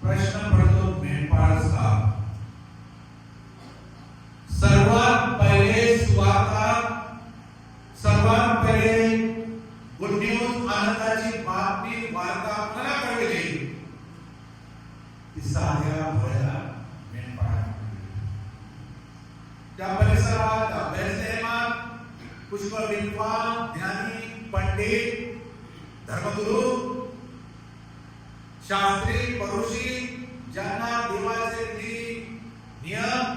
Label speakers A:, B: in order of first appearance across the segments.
A: प्रश्न पडतो मेंढपाळाचा. सर्वात पहिले सुवार्ता, सर्वात पहिले गुड न्यूज, आनंदाची बातमी वार्ता कोणाला कळवली? ती साध्या भोळ्या मेंढपाळाला. त्या परिसरात, त्या बेथलेहमात पुष्कळ विद्वान, ज्ञानी, पंडित, धर्मगुरू, शास्त्री, परुषी, ज्यांना देवाचे नियम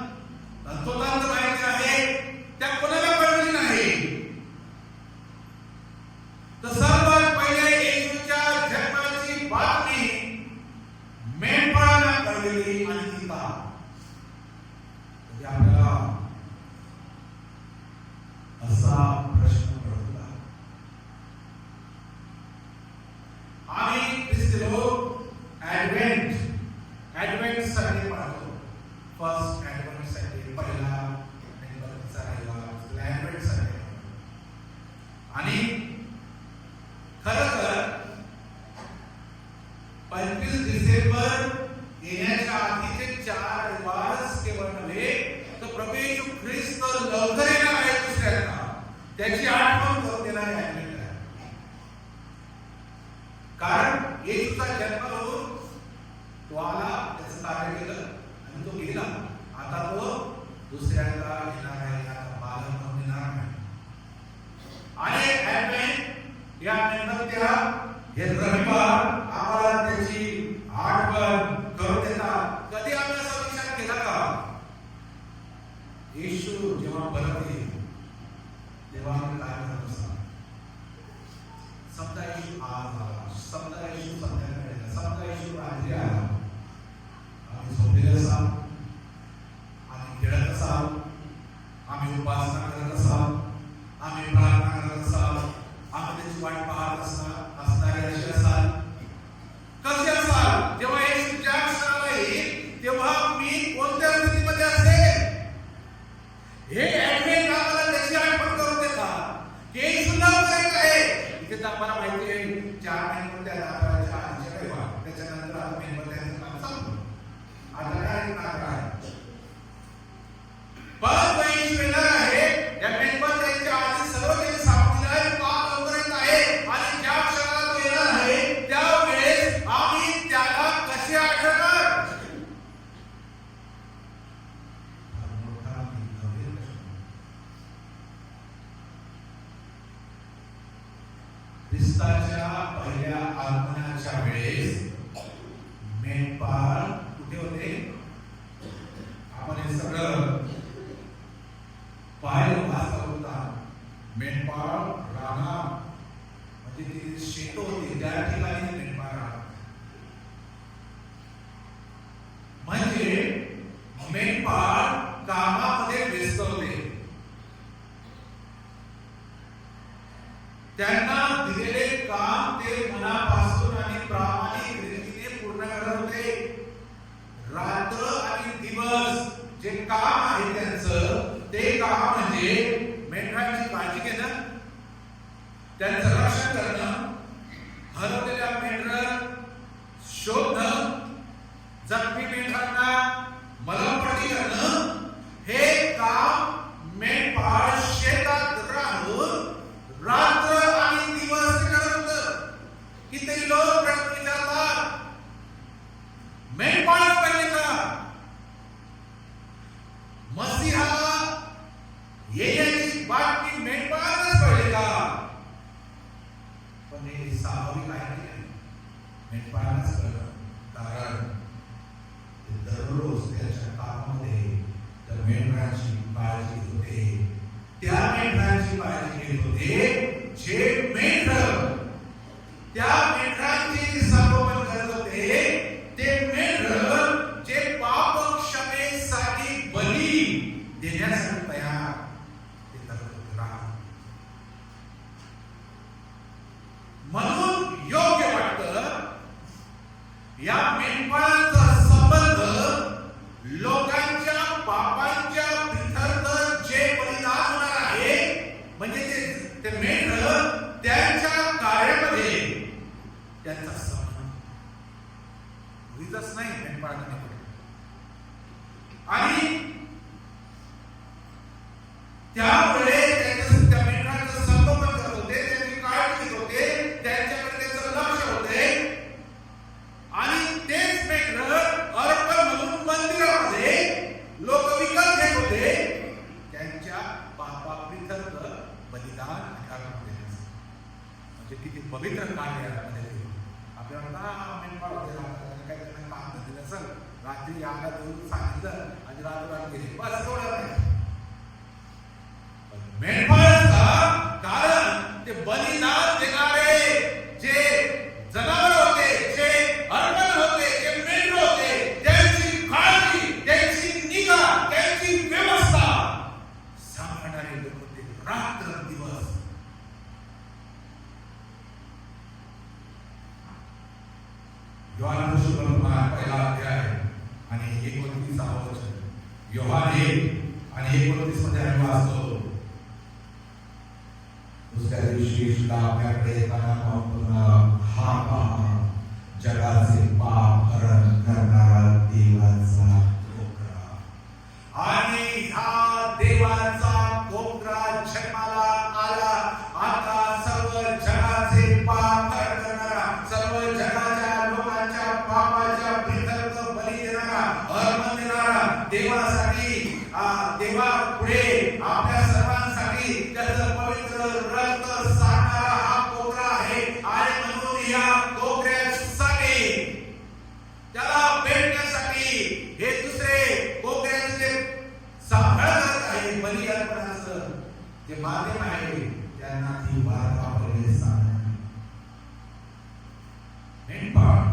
A: तंतोतंत माहिती आहे, त्या कोणाला कळली नाही. तर सर्वात पहिले येशूच्या जन्माची बातमी मेंढपाळांना कळली. आणि ती का? आपल्याला असा प्रश्न पडला. आम्ही ख्रिस्ती लोक ऍडवेंट संडे पाळतो. फर्स्ट ऍडवेंट संडे, पहिला मेणबत्तीचा रविवार, ऍडवेंट संडे. आणि खरं तर 25 डिसेंबर येण्याच्या आधीचे 4 रविवारच केवळ नव्हे, तर प्रभू येशू ख्रिस्त लवकर येणार आहे दुसऱ्यांदा, त्याची आठवण करून देणारे ऍडवेंट आहे. कारण येशूचा जन्म होऊन तो आला, त्याचं कार्य केलं आणि तो गेला. आता तो दुसऱ्यांदा येणार आहे, आता बालक म्हणून येणार नाही. आणि ऍडवेंट या मेणबत्त्या हे रविवार आम्हाला त्याची आठवण करून देतात. कधी आम्ही असा विचार केला का येशू जेव्हा परत येईल तेव्हा आम्ही काय करत असणार? समजा येशू आज आला, समजा येशू संध्याकाळी आला, समजा येशू रात्री आला, आम्ही झोपलेले असाल, आम्ही खेळत असाल, आम्ही उपासना करत असाल, आम्ही प्रार्थना करत असाल, आम्ही त्याची वाट पाहत असणारे असे असाल. कसे असाल? जेव्हा येशू ज्या क्षणाला येईल तेव्हा मी कोणत्या स्थितीमध्ये असेल? हे ऍडवेंट आम्हाला त्याची आठवण करून देतात की येशू लवकर येत आहे. इथे तर आम्हाला माहिती आहे 4 मेणबत्त्या दाखवायच्या आधीच्या रविवार, त्याच्यानंतर आता मेणबत्त्यांचं काम संपलं. आता काय करणार आहे? परत येशू येणार आहे. या मेणबत्त्यांच्या आधी सर्व काही सापडलेलं आहे, पाप लवकर येत आहे. आणि ज्या क्षणाला तो येणार आहे त्यावेळेस आम्ही त्याला कसे आठवणार? ख्रिस्ताच्या पहिल्या आगमनाच्या वेळेस मेंढपाळ कुठे होते? आपण हे सगळं पाहिलं, वाचलं होता. मेंढपाळ राणा म्हणजे ती शेत होती, त्या ठिकाणी मेंढपाळ राहत. म्हणजे मेंढपाळ कामामध्ये व्यस्त होते. त्यांना दिलेले काम ते मनापासून आणि प्रामाणिक रीतीने पूर्ण करत होते. रात्र आणि दिवस जे काम आहे त्यांचं, ते काम म्हणजे मेंढरांची काळजी घेणं, त्यांचं रक्षण करणं, हरवलेल्या मेंढरं शोधणं, जखमी मेंढरांना मलमपट्टी करणं, हे काम मेंढपाळ शेतात राहून रात्र आणि दिवस करत होतं. किती लोक प्रश्न विचारतात, मेंढपाळच पाहिजे का? मसीहा येण्याची बातमी मेंढपाळच पाहिजे का? पण हे स्वाभाविक आहे, मेंढपाळालाच कळलं. कारण ते दररोज त्याच्या कामामध्ये त्या मेंढरांची काळजी होते. त्या मेंढरांची काळजी घेत होते जे मेंढर त्या मेंढरांची संगोपन करत होते. ते मेंढर जे पाप क्षमेसाठी बली देण्यासाठी तयार ते करत होते. म्हणून योग्य वाटतं या मेंढपाळांचा संबंध लोकांच्या पापांच्या प्रित्यर्थ जे बलिदान होणार आहे, म्हणजे ते मेंढर त्यांच्या कार्यामध्ये त्यांचा संबंध. होईतच नाही मेंढपाळांना. आणि त्यामुळे त्या मेंढरांचं संगोपन करत होते, त्यांची काळजी घेत होते, त्यांच्याकडे त्याचं लक्ष होते. आणि तेच मेंढर अर्पण म्हणून मंदिरामध्ये लोक विकत घेत होते, त्यांच्या पापाप्रीत्यर्थ बलिदान आणि अर्पण देण्याचं. म्हणजे किती पवित्र कार्य आहे. आपल्याला मेंढपाळ होते, काय त्यांना काम दिलं असेल, रात्री आला देऊन सांगितलं आणि रात्र गेली, बस एवढं नाही. मेंढपाळांचा कारण ते बलिदान देणारे जे जनावर होते, जे अर्पण होते, जे मेंढर होते, त्यांची काळजी, त्यांची निगा, त्यांची व्यवस्था सांभाळणारे लोक होते रात्र दिवस. योहान सुसमाचार पहिला अध्याय आणि 29 वचन. योहान 1 आणि 29 मध्ये आम्ही वाचतो, दुसऱ्या दिवशी सुद्धा आपल्याकडे येताना हा पहा, जगाचे पाप हरण करणारा देवाचा कोकरा. आणि हा देवाचा कोकरा जन्माला आला. आता सर्व जगाचे पाप हरण करणारा, सर्व जगाच्या लोकांच्या पापाच्या प्रीत्यर्थ बली देणारा, अर्पण देणारा, देवासाठी देवा पुढे आपल्या सर्वांसाठी त्याचं पवित्र रक्त सांडणारा हा कोकरा आहे. आणि म्हणून या कोकऱ्यासाठी, त्याला भेटण्यासाठी हे दुसरे कोकऱ्याचे सांभाळ करत आहे. बली अर्पणाचं जे माध्यम आहे त्यांना ती वाट वापरली सांगणार. मेंढपाळ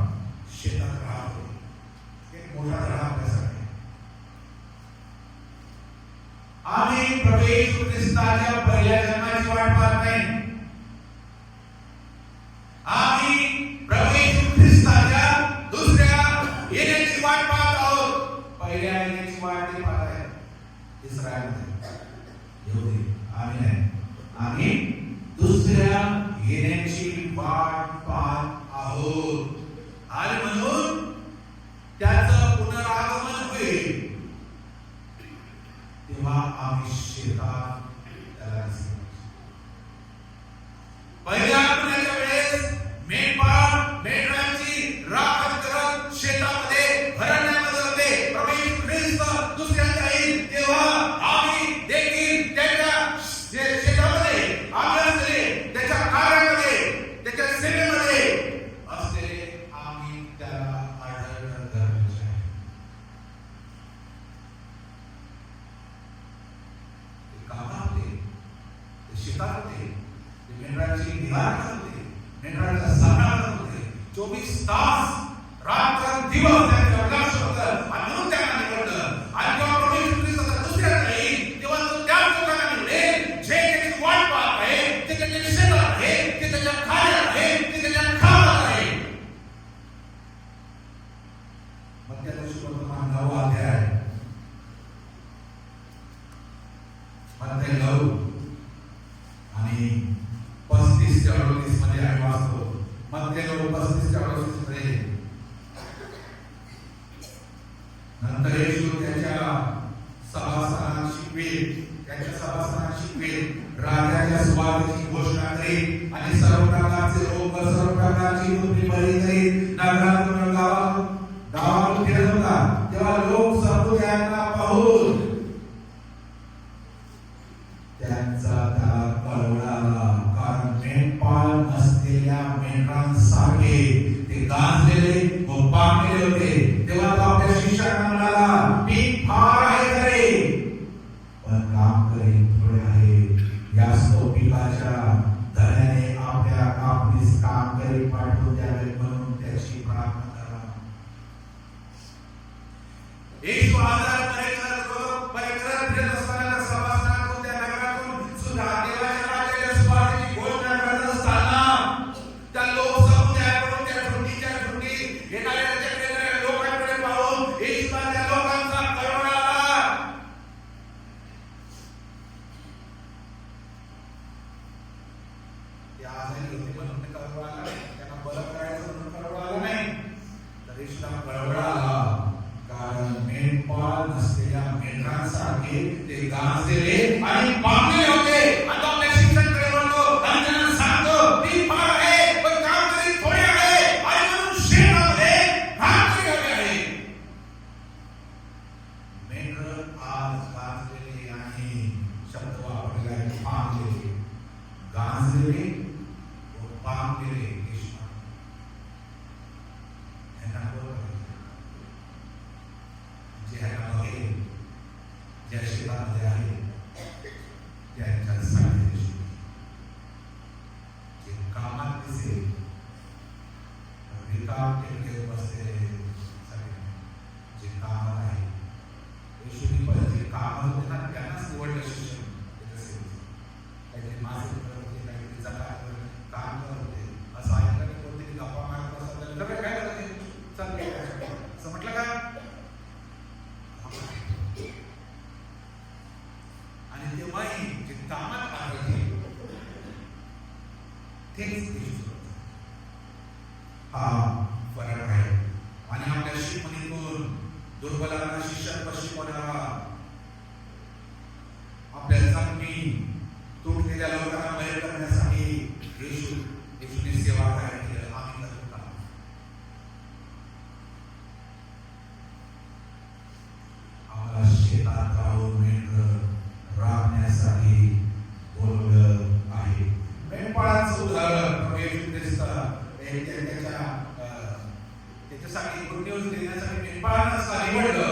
A: शेतात राहतो, एक मोठा धडा आपल्यासाठी. आम्ही प्रभू येशू ख्रिस्ताच्या पहिल्या जन्माची वाट पाहत नाही. आम्ही प्रभू येशू ख्रिस्ताच्या दुसऱ्या येण्याची वाट पाहत आहोत. पहिल्या येण्याची वाट ते पाहत आहेत इस्रायलमध्ये यहूदी. आम्ही नाही, आम्ही दुसऱ्या येण्याची वाट पाहत आहोत. आणि म्हणून त्याचं पुनरागमन होईल तेव्हा आम्ही शेतात त्याला दिसू. पहिल्या आगमनाच्या वेळेस मेंढपाळ मेंढरांची राखण करत शेतामध्ये भरण्यामध्ये होते. प्रभू येशू ख्रिस्त दुसऱ्यांदा येईल तेव्हा आम्ही देखील त्याच्या शेतामध्ये, आम्ही असलेले त्याच्या कार्यामध्ये, त्याच्या सेवेमध्ये असलेले आम्ही त्याला आढळणं गरजेचे आहे. शेतात होते, मेंढरांची निगा होते, मेंढरांचा सांभाळ होते. 24 तास रात्र दिवस त्यांच्या लक्ष होतं. आणि म्हणून त्यांना निवडलं. आणि जेव्हा प्रभू येशू ख्रिस्त दुसऱ्यांदा येईल तेव्हा तो त्या लोकांना निवडेल जे त्याची वाट पाहत आहे, ते त्याच्या शेतात आहे, ते त्याच्या कार्यात आहे, ते त्याच्या कामात आहे. मग त्या दिवशी वर्तमान 9 अध्याय, मत्ती 9 आणि 35 ते 38 मध्ये आम्ही वाचतो. मत्ती 9 35 ते 38 मध्ये, नंतर येशू त्याच्या सभासदांना शिकवेल, त्याच्या सभासदांना शिकवेल, राजाच्या सुवार्तेची घोषणा करेल आणि सर्व प्रकारचे रोग, सर्व प्रकारची दुःखी बरी करेल. नगरातून गावातून फिरत होता तेव्हा लोक समुदायांना पाहून त्यांचा त्याला कळवळा. कारण मेंढपाळ नसलेल्या मेंढरांसारखे ते गांजलेले व पांगलेले होते. तेव्हा तो आपल्या शिष्यांना म्हणाला, पीक फार आहे खरे, पण कामकरी थोडे आहे. याच तो पिकाच्या धन्याने आपल्या कापणीस कामकरी पाठवून द्यावे म्हणून त्याची प्रार्थना करा. एक आजार येणाऱ्या लोकांना येशूला कळवळ आला, कारण मेंढपाळ नसलेल्या मेंढरांसारखे ते गांजलेले आणि पांगलेले होते. आता आपल्या शिक्षकांकडे म्हणतो आणि त्यांना सांगतो, मी फार आहे पण कामगिरी थोडी आहे आणि म्हणून शेणामध्ये कामगिरी हवी आहे. मेंढर आज गांजलेले आणि शब्द वापरलेला आहे पांगलेले, गांजलेले व पांगलेले ज्या शेतामध्ये आहे त्यांच्यासाठी जे कामात दिसेल रिकाम केले बसलेले जे कामात आहे येशूनी पण जे काम होते ना त्यांनाच निवडलं शिक्षण काहीतरी मासे करत होते, काहीतरी जगात काम करत होते. असं ऐकलं कोणतरी गप्पा मारत असतात काय करत होते चालले असं म्हटलं का. आणि तेव्हाही जे कामात आहे तेच हा फरक आहे. आणि आपल्या शिकवणीतून दुर्बलांना शिक्षण शिकवणारा, आपल्या जखमी तुटलेल्या लोकांना बरे करण्यासाठी येशूने सेवा करायची आम्ही करतो का. आम्हाला शेतात राहून राहण्यासाठी बोलवलं आहे. मेंढपाळाचं उदाहरण येशू ख्रिस्त त्याच्यासाठी गुड न्यूज देण्यासाठी मेंढपाळांना निवडलं.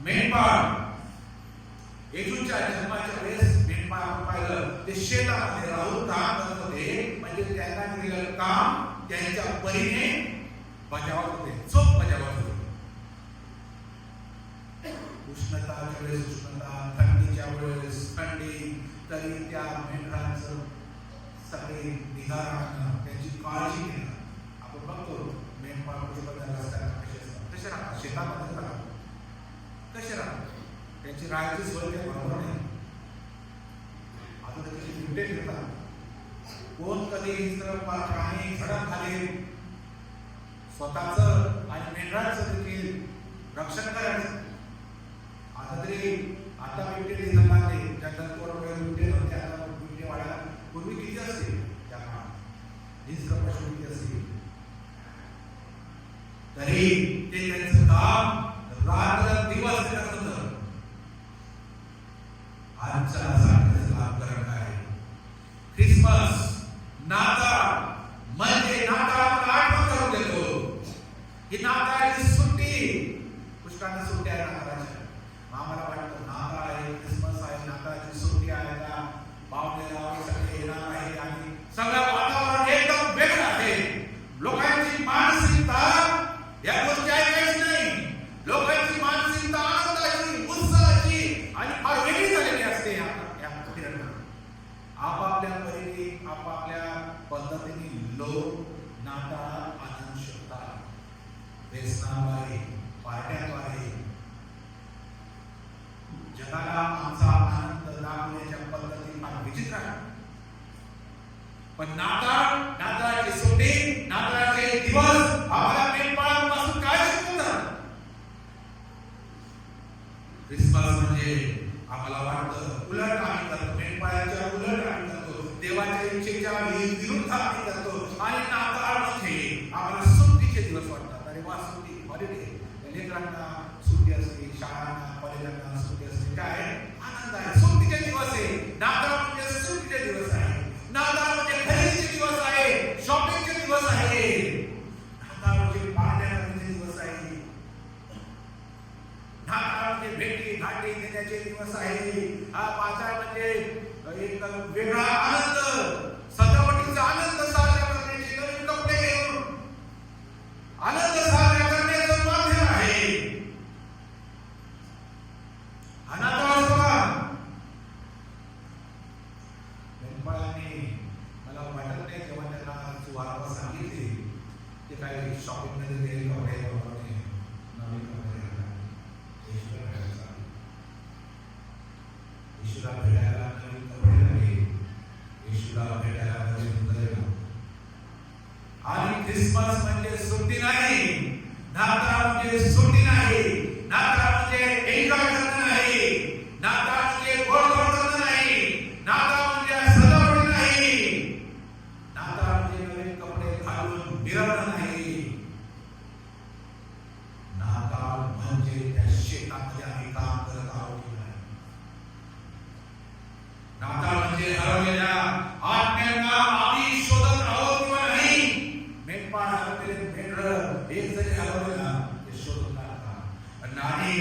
A: मेंढपाळ येशूच्या जन्माच्या वेळेस मेंढपाळ आपण पाहिलं ते शेतामध्ये राहून काम करत होते. म्हणजे त्यांना दिलेलं काम त्यांच्या परीने बजावत होते, चोख बजावत होते. उष्णताच्या वेळेस उष्णता, थंडीच्या वेळेस थंडी, तरी त्या मेंढरांचं सगळे निगा राखणं, त्यांची काळजी घेणं. आपण बघतो मेंढपाळ कसे राहतात शेतामध्ये राहतात, कसे राहतात, त्यांची राहायची सोय काही बरोबर नाही. आता त्याची सुट्टे घेतात, कोण कधी प्राणी झडप घालेल, स्वतःच आणि मेंढरांचं देखील रक्षण करायचं. आता तरी आता बिबटे जमाले जंगलतोड बिबटे नव्हते, आता बिबटे वाड्या पूर्वी किती असते त्या काळात हिंस्र पशु किती असते. तरी ते त्यांचं काम रात्र दिवस करत होतं. आजच्या नामकरण आहे ख्रिसमस, नाताळ. म्हणजे नाताळ आपण आठवण करून देतो ही नाताळची सुट्टी. पुष्कळांना सुट्टी आहे नाताळाच्या. आम्हाला वाटतं नाताळ आहे, ख्रिसमस आहे, नाताळची सुट्टी आहे का, पाहुणेला सगळे येणार आहे आणि सगळं वातावरण एकदम वेगळं आहे. लोकांची मानसिकता या गोष्टी ऐकायची नाही. लोकांची मानसिकता आनंदाची, उत्साहाची आणि फार वेगळी झालेली असते. या आपापल्या परीने आपापल्या पद्धतीने लोक नाताळ आनंद शोधतात. व्यसनाद्वारे, पार्ट्यांद्वारे जगाला आमचा आनंद दाखवण्याच्या पद्धती फार विचित्र आहे. पण नाताळाची सुट्टी, नाताळाचे दिवस आम्हाला मेंढपाळांपासून काय शिकवतात. ख्रिसमस म्हणजे आम्हाला वाटतं उलट आम्ही करतो, मेंढपाळांच्या उलट आम्ही करतो, देवाच्या इच्छेच्या विरुद्ध आम्ही करतो. आणि नाताळ म्हणजे आम्हाला सुट्टीचे दिवस वाटतात. अरे वा, सुट्टी, हॉलिडे. लेकरांना सुट्टी असते, शाळांना कॉलेजांना सुट्टी असते, काय आनंद आहे, सुट्टीचे दिवस आहे. नाताळ म्हणजे सुट्टीचे दिवस आहे. नाताळ म्हणजे खरेदीचे दिवस आहे, शॉपिंगचे दिवस आहे. नाताळ म्हणजे पार्ट्या करण्याचे दिवस आहे. नाताळ म्हणजे भेटी घाटी देण्याचे दिवस आहे. हा बाजार म्हणजे एक वेगळा आनंद, सजावटीचा आनंद साजरा करण्याचे, नवीन कपडे घेऊन आनंद साजरा करण्याचं माध्यम आहे. नाताळ सोहळा मेंढपाळांनी मला वाटत नाही जेव्हा त्यांना सुवार्ता सांगितली ते काही शॉपिंग मध्ये गेले कपडे नवीन कपडे येशूला भेटायला नवीन कपडे लागले, येशूला भेटायला नवीन म्हणजे सुट्टी नाही, नाताळ म्हणजे एन्जॉय करणं नाही, नाताळ म्हणजे गोडधोड करणं नाही, नाताळ म्हणजे सजावट नाही, नाताळ म्हणजे नवीन कपडे घालून मिरवणं नाही, नाताळ म्हणजे त्या शेतामध्ये आम्ही काम करत आहोत की नाही, नाताळ म्हणजे हरवलेल्या आत्म्यांना आम्ही शोधत आहोत किंवा नाही. मेंढपाळ हरवलेले मेंढर एक जरी हरवलेला ते शोधून काढतात आणि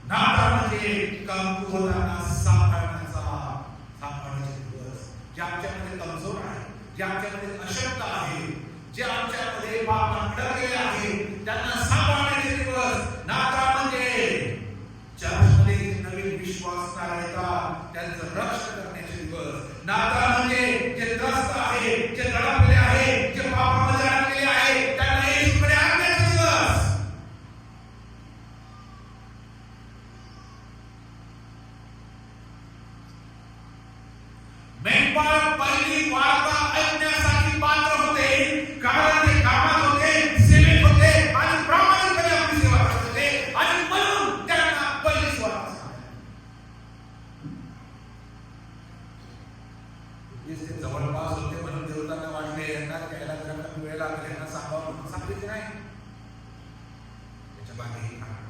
A: नाताळ म्हणजे कमकुवतांना सांभाळण्याचे दिवस. जे आमच्यामध्ये कमजोर आहे, जे आमच्यामध्ये अशक्त आहे, जे आमच्यामध्ये पापात अडकलेले आहे, त्यांना सांभाळण्याचे दिवस. नाताळ म्हणजे चर्चमध्ये नवीन विश्वास येतात त्यांचं रक्षण करण्याचे दिवस. नाताळ म्हणजे जे त्रस्त आहे, जे दडपलेले आहे, जे पापामध्ये अडकलेले आहे, त्यांना येशूकडे आणण्याचे दिवस. मेंढपाळ पहिली वार्ता ऐकण्यासाठी पात्र होते, कारण ते कामात होते, सेवेत होते आणि प्रामाणिकपणे आपली सेवा करत होते आणि म्हणून त्यांना पहिलीच वार्ता सांगायची. ते जवळपास होते म्हणून देवतांना वाटले यांना त्याला जर कमी वेळ लागेल यांना सांगावं म्हणून सांगितले नाही. त्याच्या मागे हे कारण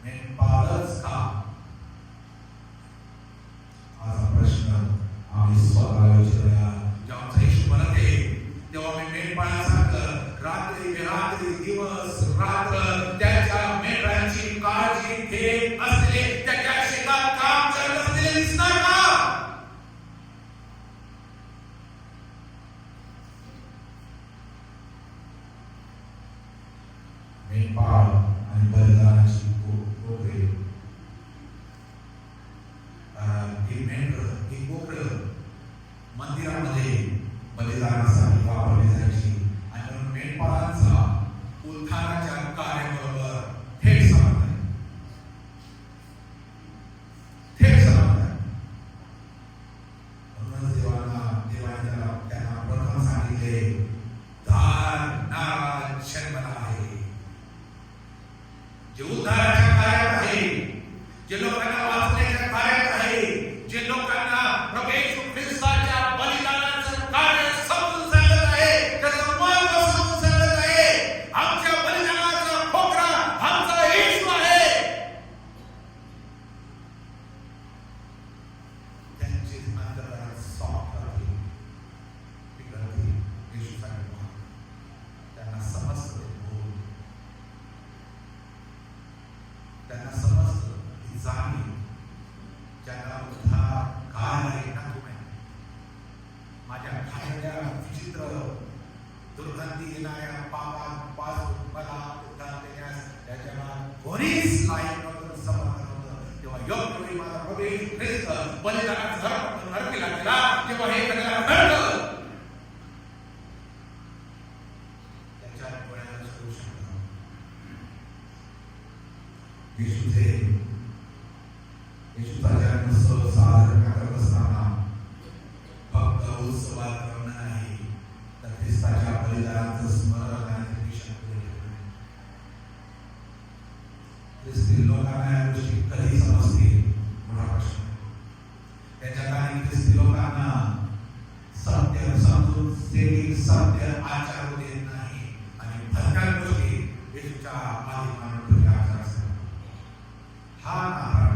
A: मेंढपाळच का. हा प्रश्न आम्ही स्वतःला विचारूया. जेव्हा आमचा येशू म्हणत आहे तेव्हा मी मेंढपाळासारखं रात्री दिवस रात्र त्याच्या मेंढरांची काळजी घेत असलेले, त्याच्या शेतात काम करत असलेले दिसणार का. मेंढपाळ आणि बलिदानाची कोपरे, ही मेंढर ही कोपरं मंदिरामध्ये बलिदानासाठी वापरली जायची आणि म्हणून मेंढपाळांचा उत्थानाच्या कार्याबरोबर थेट संबंध आहे. म्हणूनच देवाने त्यांना प्रथम सांगितले दार नावाला जन्मला आहे, जे उद्धाराच्या कार्यात आहे, जे लोकांना वाचण्याच्या कार्यात आहे, जे लोकांना प्रभू येशू ख्रिस्ताच्या बलिदानाचं कार्य समजून सांगत आहे, त्याचं महत्त्व समजून सांगत आहे. आमच्या बलिदानाचा खोकरा आमचा येशू आहे. त्यांची अंतरात सॉफ्ट आहे, पिघळते येशूसाठी त्यांना समजतं, त्यांना समजतं की जाणीव ज्यांना उद्धार काय आहे ना तुम्ही माझ्या खाण्याच्या विचित्र दुर्गंधी येणाऱ्या पापापासून मला उद्धार देण्यास त्याच्या कोणीच लायक नव्हतं, समर्थ नव्हतं. तेव्हा योग्य वेळी माझा प्रभू येशू ख्रिस्त बलिदानाचा नरकीला गेला. तेव्हा हे करायला घडलं. त्याच्या डोळ्याला सुरू शकतो येशूचा जन्मोत्सव साजरा करत असताना फक्त उत्सवात करणं नाही, तर ख्रिस्ताच्या बलिदानाचं स्मरण आणि निरीक्षण केलं. ख्रिस्ती लोकांना या गोष्टी कधी समजतील मोठा प्रश्न. त्याच्या काळी ख्रिस्ती लोकांना सत्य समजून ते सत्य आचरण देत नाही आणि भटक्या गोष्टी येशूच्या आधी मानून ठेवल्या असतात. हा नाताळ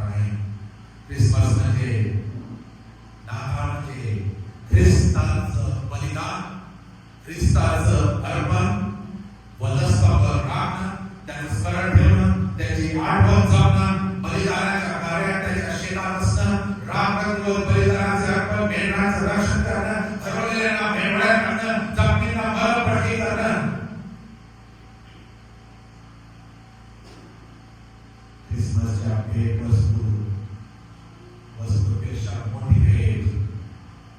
A: आहे. क्रिसमस म्हणजे नाताळ म्हणजे ख्रिस्ताचं बलिदान, ख्रिस्ताचं अर्पण, वधस्तंभावर राखणं, त्याचं स्मरण ठेवणं, त्याची आठवण जपणं, बलिदानाच्या कार्यात त्याच्या शेतात असणं, रामकत्व बलिदानाचे अर्पण, मेंढरांचं रक्षण करणं, हरवलेल्यांना मेंढरात आणणं, जखमींना भरभराटी करणं. क्रिसमसच्या भेट वस्तूपेक्षा मोठी भेट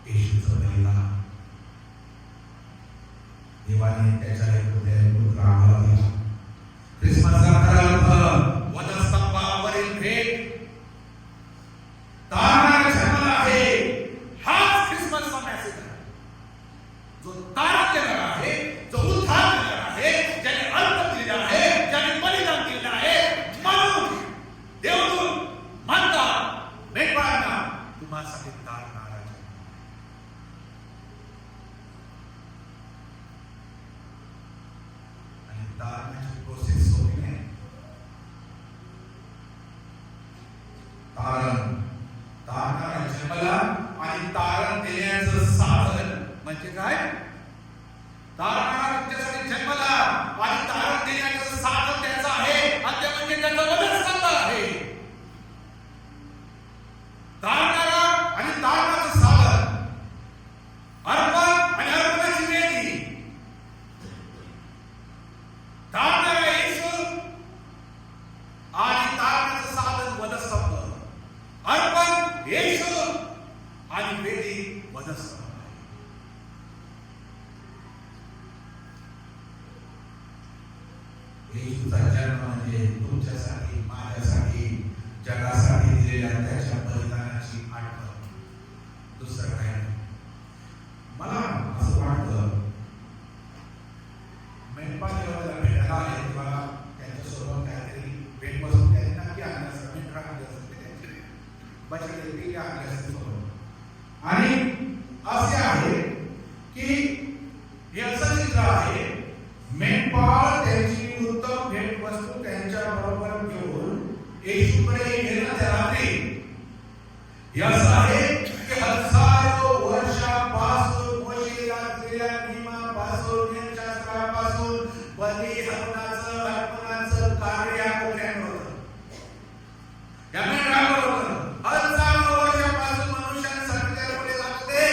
A: येशूचं बलिदान. देवाने त्याच्या पुत्र आम्हाला दिला. क्रिसमसचा खरा अर्थ वधस्तंभावरील भेट, तारणारा जन्मला आहे. हाच क्रिसमसचा मेसेज आहे, जो तारण देणारा आहे, जो उद्धार येशूचा जन्म म्हणजे तुमच्यासाठी, माझ्यासाठी, जगासाठी दिलेल्या त्याच्या बलिदानाची आठवण, दुसरं काही नाही. मला असं वाटतं मेंढपाळ जेव्हा त्याला भेटायला आले तेव्हा त्यांच्यासोबत काहीतरी भेटवस्तू त्यांनी नक्की आणलं असतं, मेंढरा आणले असते त्यांचे बछडे पिल्ले आणले असते सोबत. आणि असे आहे की हे असं चित्र आहे, मेंढपाळ त्यांची उत्तम भेटवस्तू त्यांच्या बरोबर घेऊन येशूकडे गेला त्या रात्री. हे असं आहे की हजारो वर्षापासून मोशे घातलेल्या नियमापासून, शास्त्रापासून बली हवनाचं अर्पणाचं कार्य या कोपऱ्यावर होतं, या मेंढरावर होतं. हजारो वर्षापासून मनुष्यांसाठी ठरवले जात होते.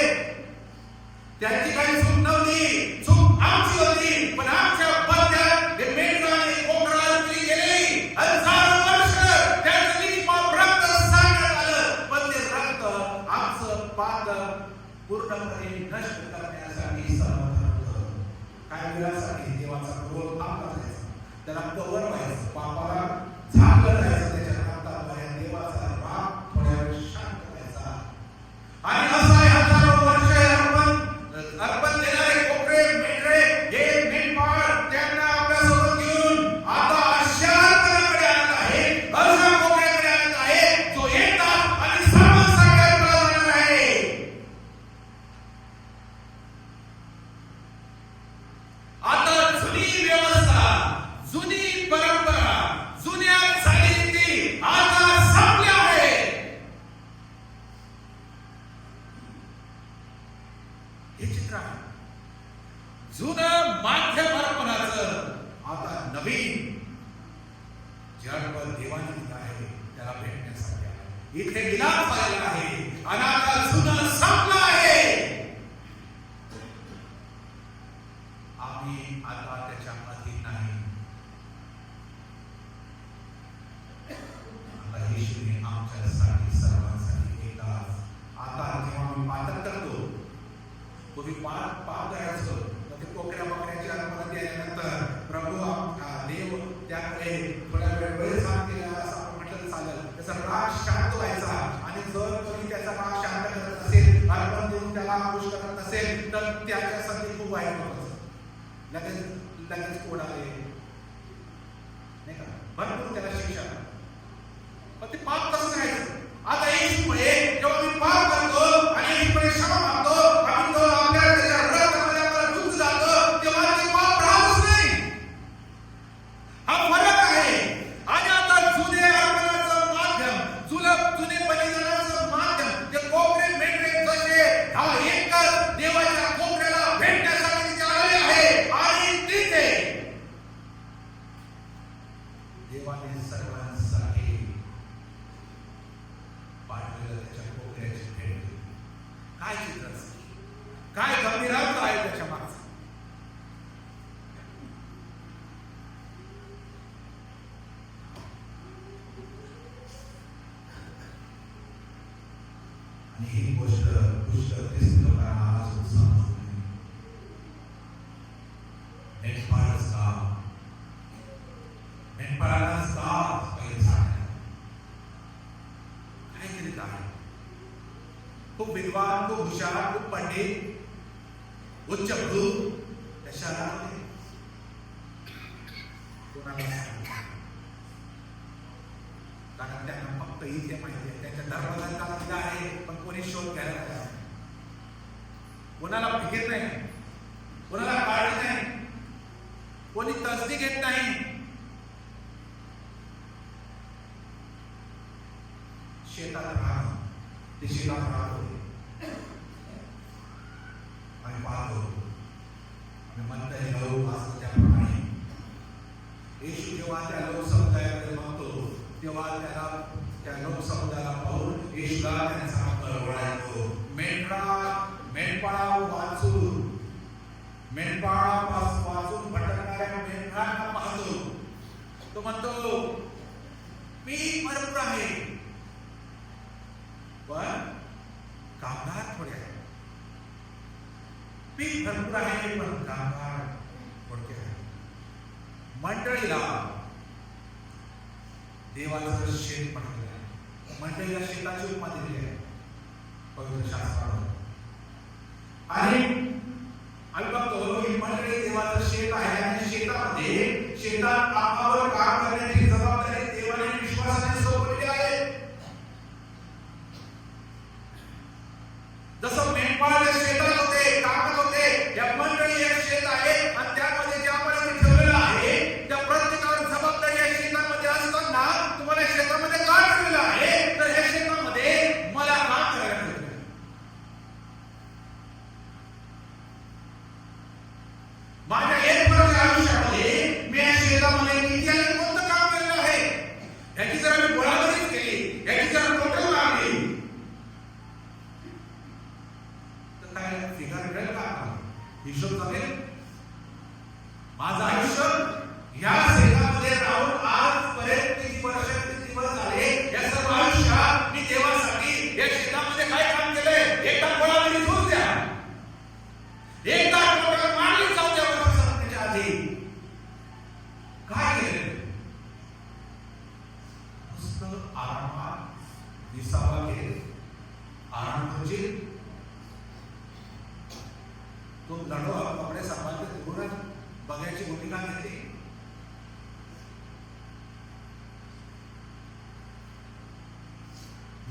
A: त्यांची काही चूक नव्हती, चूक आमची होती. पण आमच्या बदल्यात हे मेंढराने कोकराला दिली गेली. हजारो वर्ष त्यांचं निष्पाप रक्त सांडण्यात आलं, पण ते रक्त आमचं पाप पूर्णपणे नष्ट करण्यासाठी समर्थ होतं. काय वेळासाठी? देवाचा क्रोध थांबला जायचा, त्याला कवर व्हायचं, पापाला झाकलं जायचं, त्याच्या रक्ताद्वारे देवाचा राग थोड्या वेळ शांत व्हायचा. आणि असं आहे, हजारो वर्ष अर्पण देणारे कोकरे मेंढरे हे मेंढपाळ त्यांना आपल्यासोबत घेऊन आता अशा अर्पणाकडे आणत आहे, अशा कोकऱ्याकडे आणत आहे जो येतात आणि सर्वांसाठी अर्पण जाणार आहे. आता जुनी व्यवस्था, जुनी परंपरा, जुन्या चालीरीती आता संपल्या आहे. हे चित्र आहे जुनं माध्यम अर्पणाचं. आता नवीन जन्म देवाने दिला आहे, त्याला भेटण्यासाठी आहे. इथे विलाप आलेला आहे आणि आता जुनं संपलं आहे. आम्ही आता त्याच्या अधीन नाही. आता येशूने आमच्यासाठी, सर्वांसाठी एकदाच, आता जेव्हा आम्ही पातळ करतो, तुम्ही पाप करायचं तर ते कोकऱ्या बकऱ्याची अर्पण केल्यानंतर प्रभू देव त्याकडे थोड्या वेळ सांगतील असं आपण म्हटलं चालेल. त्याचा राग शांत व्हायचा आणि जर तुम्ही त्याचा राग शांत करत असेल, अर्पण देऊन त्याला खुश करत असेल, तर त्याच्यासाठी खूप वाईट होतं. लगेच कोण आले नाही का, भरपूर त्याला शिक्षा. पण ते पाप कसं करायचं? आता येशूमुळे जेव्हा मी पाप करतो आणि येशूमुळे क्षमा मागतो, आम्ही तो आपल्या त्याच्या रक्तामध्ये आपल्याला धुवून जातो, तेव्हा ते पाप राहतच नाही. हा फरक आहे. आणि आता जुने अर्पणाचं माध्यम, जुने बलिदानाचं माध्यम, ते कोकरे मेंढरे जसे एकच देवाच्या कोकऱ्याला भेटण्यासाठी तिथे आले आहे आणि तिथे देवाने सर्वांसाठी पाठवलेलं त्याच्या कोकऱ्याची भेट. काय चित्र असतं, काय गंभीरता आहे त्याच्या मागचं. आणि ही गोष्ट ख्रिस्ती लोकांना अजून समजत नाही. मेंढपाळच का, मेंढपाळालाच का पहिले सांगण्यात काहीतरी काय. खूप विद्वान, खूप हुशार, खूप पंडित, उच्चभ्रू त्या शहरामध्ये कोणाला कारण त्यांना फक्त इथे माहिती आहे, त्यांच्या धर्माला आहे, पण कोणी शोध घ्यायला तयार नाही. कोणाला फिकीर नाही, कोणाला काळजी नाही, कोणी तसदी घेत नाही. शेतात राहणं, ते शेतात राहत होते. आम्ही पाहतो, आम्ही म्हणता येईल असं त्याप्रमाणे येशू जेव्हा त्या लोकसमुदायाकडे मागतो, तेव्हा त्याला त्या लोकसमुदायाला पाहून येशूला त्यांचा हात वळायतो. मेंढपाळा वाचून भटकणाऱ्या मेंढरांना पाहतो. तो म्हणतो, मी भरपूर आहे पण कामगार थोडे आहे. पीक भरपूर आहे पण कामगार थोडके आहे. मंडळीला देवाचं शेत म्हटलेलं आहे. मंडळीला शेताची उपमा दिली आहे पवित्र शास्त्रात. आणि आम्ही बघतो ही मंडळी देवाचं शेत आहे आणि शेतात कामावर काम करण्याची जबाबदारी देवाने विश्वासाने सोपवलेली आहे. जसं मेंढपाळ शेतात होते, कामत होते, या मंडळी एक शेत आहे आणि त्यामध्ये जे आपण ठेवलेलं आहे त्या प्रत्येकावर जबाबदारी या शेतामध्ये असताना तुम्हाला शेतामध्ये काय ठेवलेलं आहे तर या शेतामध्ये मला काम करायला ठेवलेलं आहे. माझ्या एक वर्ष आयुष्यामध्ये मी या शेतामध्ये किती आणि कोणतं काम केलेलं आहे याची जर आम्ही गोळाबरीच केली, याची जर टोटल मारली तर काय फिगर मिळेल का? हिशोब चालेल. माझं आयुष्य या शेतामध्ये राहून आजपर्यंत किती वर्ष किती दिवस झाले या सर्व आयुष्यात मी देवासाठी या शेतामध्ये काय काम केलंय? एकदा गोळाबरी होऊ द्या, एकदा टोटल मारली जाऊ द्या. वर्षाच्या आधी काय केलं? नुसतं आरामात विसावा घेत आराम म्हणजे तो लढो कपडे सांभाळते दुरूनच बघायची भूमिका घेतली.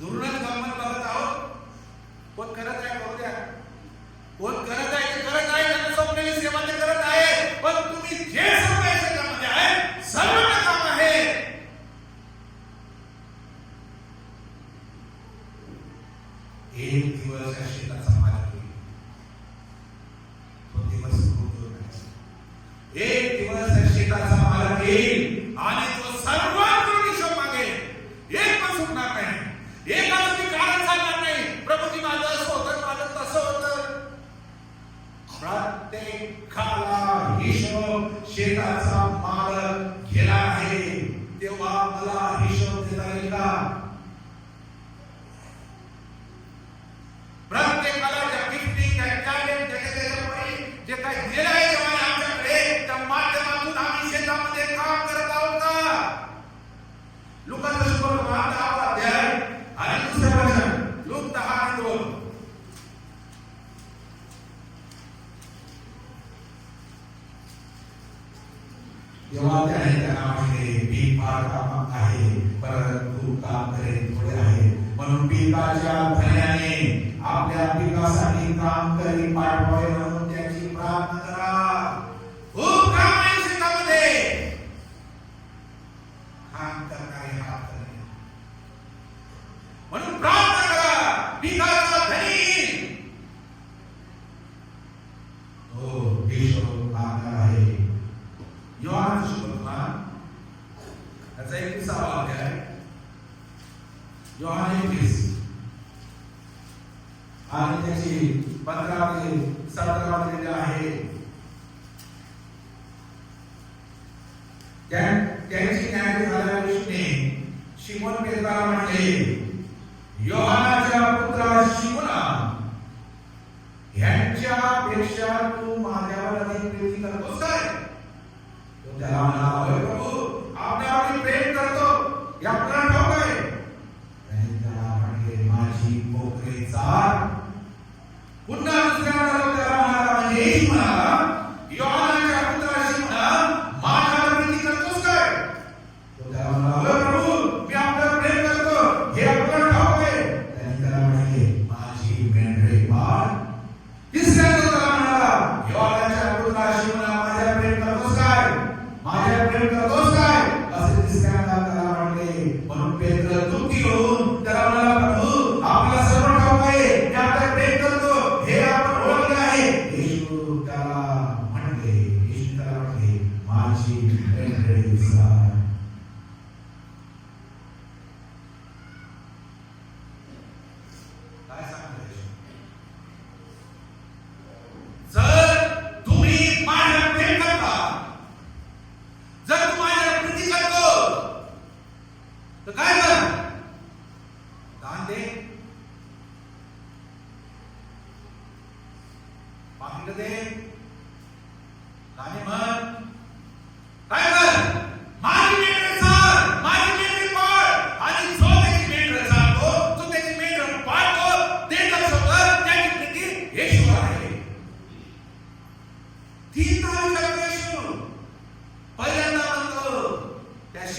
A: दुरूनच गंमत बघत आहोत. कोण करत आहे करू द्या, कोण करत आहे ते करत आहे, त्यांना स्वप्नेली सेवा ते करत आहे. पण तुम्ही जे सगळ्या शेतामध्ये आहे सर्व काम आहे. एक दिवस या शेताचा मालक होईल. तो दिवस खूप दूर नाही. एक दिवस या शेताचा मालक येईल आणि तो सर्वांकडून हिशोब मागेल. एक पण सुटणार नाही, एकाचं बी कारण चालणार नाही. प्रभूजी माझं असं होतं, माझं तसं होतं. प्रत्येकाला हिशोब शेताचा मालक घेणार आहे. तेव्हा मला हिशोब देता येईल का? प्रत्येकाला ज्या गिफ्टिंग टॅलेंट जे काही दिलेलं आहे देवाने आमच्याकडे त्या माध्यमातून आम्ही शेतामध्ये काम करत आहोत का? लुकाचं सुवर्तमान 10 अध्याय आणि दुसरं वचन लूक 10:2. तेव्हा त्याने त्यांना म्हटले, पीक फार कामात आहे परंतु काम करेल थोडे आहे. म्हणून पिकाच्या धन्याने आपल्या पिकासाठी काम करी पाठवावे म्हणून त्याची प्रार्थना करा. खूप काम आहे शेतामध्ये, काम करणारे हात करणे म्हणून प्रार्थना करा. पिकाचा धनी हो हिशोब मागणार आहे. योहान सुवर्तमान त्याचा 21वा अध्याय, योहान 21 आणि त्याची 15 ते 17 वचने आहे. त्यांची न्याय झाल्यावर येशूने शिमोन पेत्राला म्हटले, योहानाच्या पुत्रा शिमोना, ह्यांच्यापेक्षा तू माझ्यावर अधिक प्रीती करतोस काय? तो त्याला म्हणाला, होय प्रभू, आपल्यावर मी प्रेम करतो, या आपल्याला ठाऊक आहे. त्याने त्याला म्हटले, माझी पोकळी चाल. पुन्हा दुसऱ्यांदा त्याला म्हणाला, म्हणजे येशू म्हणाला, योहानाच्या पुत्रा शिमोना, माझ्यावर प्रीती करतोस काय? तो त्याला म्हणाला, होय प्रभू, मी आपल्यावर प्रेम करतो, हे आपल्याला ठाऊक आहे. त्याने त्याला म्हटले, माझी मेंढरे पाळ. तिसऱ्यांदा त्याला म्हणाला, योहानाच्या पुत्रा शिमोना, माझ्यावर प्रेम करतोस काय? माझ्यावर प्रेम करतोस काय? असे तिसऱ्यांदा त्याला म्हटले. म्हणून पेत्र दुःखी होऊन त्याला म्हणाला, प्रभू, आपल्याला सर्व ठाऊक आहे, मी आपल्यावर प्रेम करतो, हे आपण ओळखले आहे. येशू त्याला म्हटले, माझी मेंढरे चाल. काय सांगतो येशू? जर तुम्ही माझ्यावर प्रेम करता, जर तू माझ्यावर प्रीती करतो तर काय कर? दान दे, पाकिट दे, गाणे म्हण, काय कर?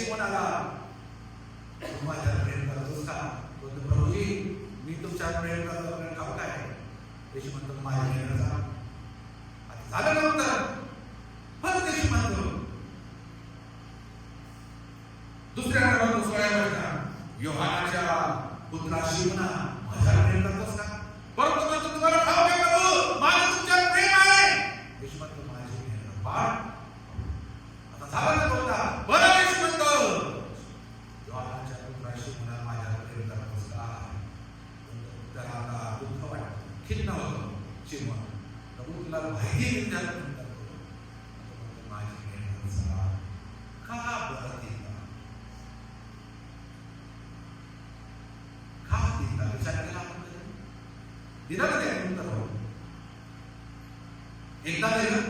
A: म्हणाला, तू माझ्यावर प्रेम करतोस का? बोलतो, प्रभूजी मी तुमच्यावर प्रेम करतो, आपल्याला ठाऊक आहे. येशू म्हणतो, माझ्या मेंढराचा. आता झालं नव्हतं, पण येशू म्हणतो, दुसऱ्या म्हणतो 16 वर्षात, योहानाच्या पुत्राशी म्हणा, माझ्यावर प्रेम करतोस का? परंतु म्हणतो, तुम्हाला ठाऊक आहे प्रभू, माझं तुमच्यावर प्रेम आहे. येशू म्हणतो, माझी मेंढर पाळ. आता झालं ना बोलता, बरं. येशू म्हणतो, योहानाच्या पुत्राशी म्हणा, माझ्यावर प्रेम करतोस का? त्याला आता दुःख वाटतं, खिन्न होतं. चिमण, प्रभू तुला माहिती विचारलं करतो, माझी मेंढर का बरं दिला? का दिला? विचार केला आपण दिला ना ते उत्तर. एकदा दिलं,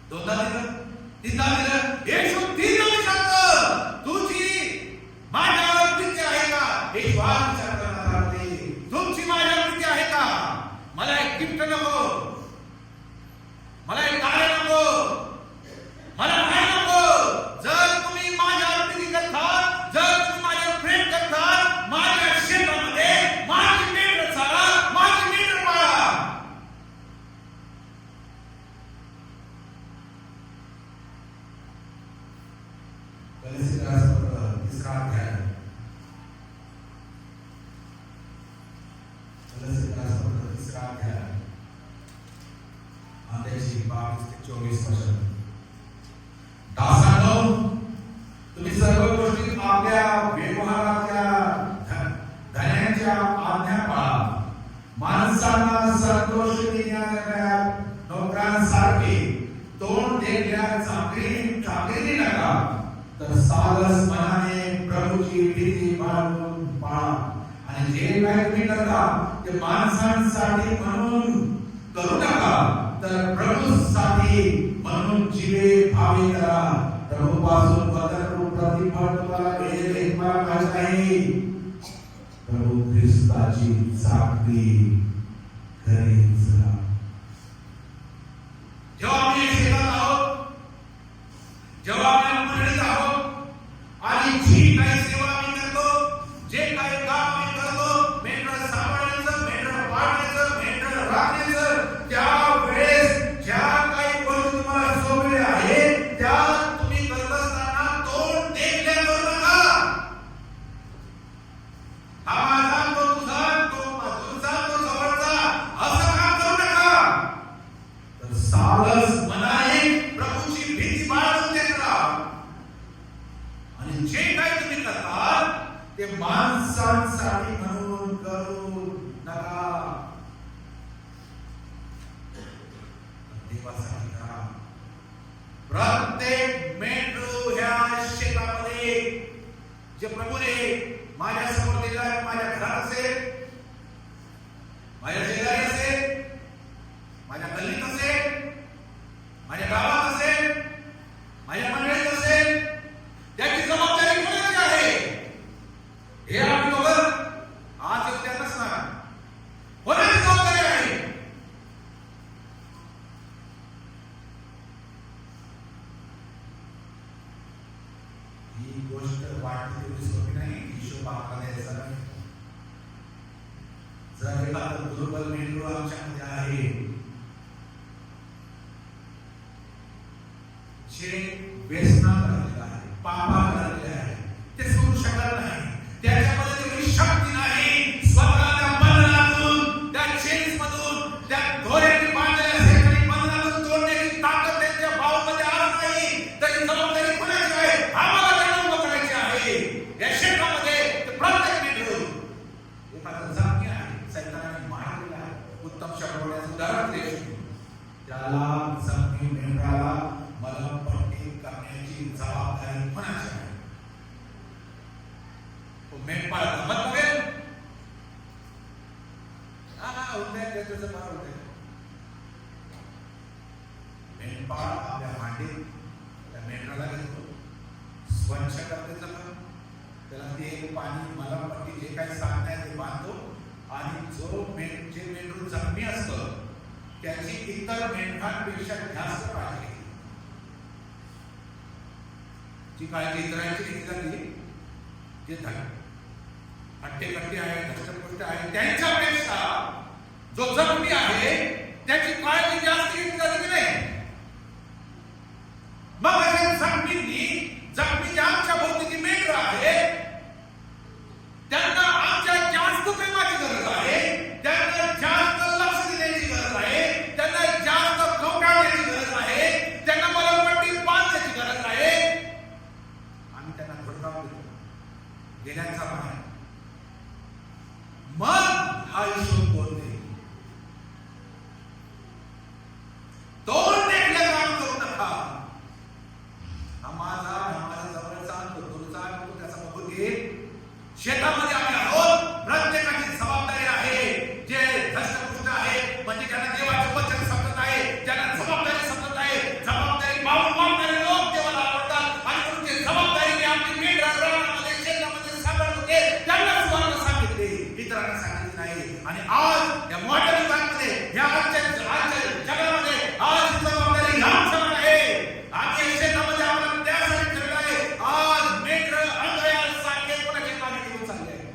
A: दोनदा दिलं, तीनदा दिलं. येशू तीनदा विचारलं, तुझी माझ्यावर प्रीती आहे का? हे श्वास विचार करणार होते, तुमची माझ्यावर प्रीती आहे का? मला एक गिफ्ट नको, मला एक काय नको, मला काय नको. जर तुम्ही माझ्यावर प्रीती करता, जर तुम्ही माझ्यावर प्रेम करता, माझ्या क्षेत्रामध्ये माझी मेंढर चाला, माझी मेंढर पाळा. तिसरा अध्याय, तिसरा अध्याय त्याची 22 ते 24 वर्ष. दासांनो, तुम्ही सर्व गोष्टी आपल्या व्यवहाराच्या धन्याच्या आज्ञा पाळा. माणसांना संतोष देणाऱ्या नोकरांसारखे तोंड देण्याच्या चाकरी नका, तर सारस मनाने प्रभूची भीती बाळगून पाळा. आणि जे काही तुम्ही करता ते माणसांसाठी म्हणून करू नका, तर प्रभूसाठी म्हणून जीवे भावी करा. प्रभूपासून बदलून प्रतिफळ तुम्हाला मिळेल, तुम्हाला माहित आहे. प्रभू ख्रिस्ताची चाकरी घरी चला. जेव्हा आम्ही शेतात आहोत, जेव्हा आम्ही मंडळीत आहोत, आणि जी काही सेवा आम्ही करतो, जे काही काम आम्ही करतो, मेंढर सांभाळण्याचं, मेंढर पाळण्याचं, मेंढर राखण्याचं, त्यावेळेस ज्या काही गोष्टी तुम्हाला सोपल्या आहेत, त्या तुम्ही करत असताना तोंड देखल्या करू नका. हा माझा, तो तुझा, तो जवळचा, असं काम करू नका. तर सारस मनाने प्रभूची भीती बाळगून ते करा. आणि जे काही तुम्ही करता ते माणसांसाठी म्हणून करू नका, देवासाठी करा. प्रत्येक मेंढरू ह्या शेतामध्ये जे प्रभूने माझ्या समोर दिला आहे, माझ्या घरात असेल, माझ्या शेजारी असेल, माझ्या गल्लीत असेल, माझ्या गावात असेल, माझ्या मंडळीत असेल, त्याची जबाबदारी कोणाची आहे हे आम्ही दोघं आज एकट्यात नसणार. कोणाची जबाबदारी आहे? ही गोष्ट वाटते तेवढी सोपी नाही, हिशोब आपला द्यायचा नाही. जर एखादं दुर्बल मेंढरू आमच्यामध्ये आहे, जे व्यसनात राहिलेलं आहे, पापात राहिलेलं आहे, ते सोडू शकत नाही, त्याच्यामध्ये तेवढी शक्ती नाही, स्वतःच्या बंधनातून, त्या चेन्स मधून, त्या दोऱ्याने बांधलेल्या सेकंडी बंधनातून तोडण्याची ताकद त्यांच्या भावामध्ये आली नाही. तरी जबाबदारी कोणाची आहे? आम्हाला त्यांना पकडायची आहे. या क्षेत्रामध्ये ते प्रत्येक मेंढरू एखादा जखमी आहे, सैतानाने मारलेला आहे. उत्तम शब्दाचं उदाहरण देऊ, त्याला जखमी मेंढराला मलमपट्टी करण्याची जबाबदारी कोणाची आहे? तो मेंढपाळ गमत बघेल, त्याचं फार होते. मेंढपाळ आपल्या मांडीत त्या मेंढराला घेतो, स्वच्छ करते सगळं, त्याला ते पाणी मलमपट्टी जे काही साधन आहे ते बांधतो. आणि जे मेंढरू जखमी असतं त्याची इतर मेंढरांपेक्षा जास्त काळजी घेते. जी काळजी इतरांची घेतली जाते, जे हट्टेकट्टे आहे, धष्टपुष्ट आहे, त्यांच्यापेक्षा जो जखमी आहे त्याची काळजी जास्त घेतली जाते की नाही? मग अशा जखमी ज्या आमच्या भोवतीची मेंढरं आहे त्यांना आमच्या जास्त प्रेमाची गरज आहे, त्यांना जास्त लक्ष देण्याची गरज आहे, त्यांना जास्त कौटाळण्याची गरज आहे, त्यांना मलमपट्टी बांधण्याची गरज आहे. आम्ही त्यांना धडकावून देतो गेल्याचा माय. मग हा ईश्वर बोलते तोंड देखील काम करू नका. आम्हाला जवळचा दूरचा त्याचा बघून घे. शेतामध्ये आम्ही आहोत, प्रत्येकाची जबाबदारी आहे. जे धष्टपुष्ट आहे म्हणजे ज्यांना देवाचे वचन समजत आहे, ज्यांना जबाबदारी समजत आहे, जबाबदारी पावणारे लोक देवाला आवडतात आणि म्हणून ते जबाबदारीने आपली मेंढरं रानामध्ये शेतामध्ये सांभाळत होते. त्यांना सुद्धा सांगितले, इतरांना सांगितले नाही. आणि आज या मोठ्या युगामध्ये या आजच्या जगामध्ये आज ही जबाबदारी आमच्यावर आहे. आम्ही शेतामध्ये आपण त्यासाठी ठेवलं आहे. आज मेंढरं अंधळ्यासारखे कोणाच्या मागे निघून चालले आहे.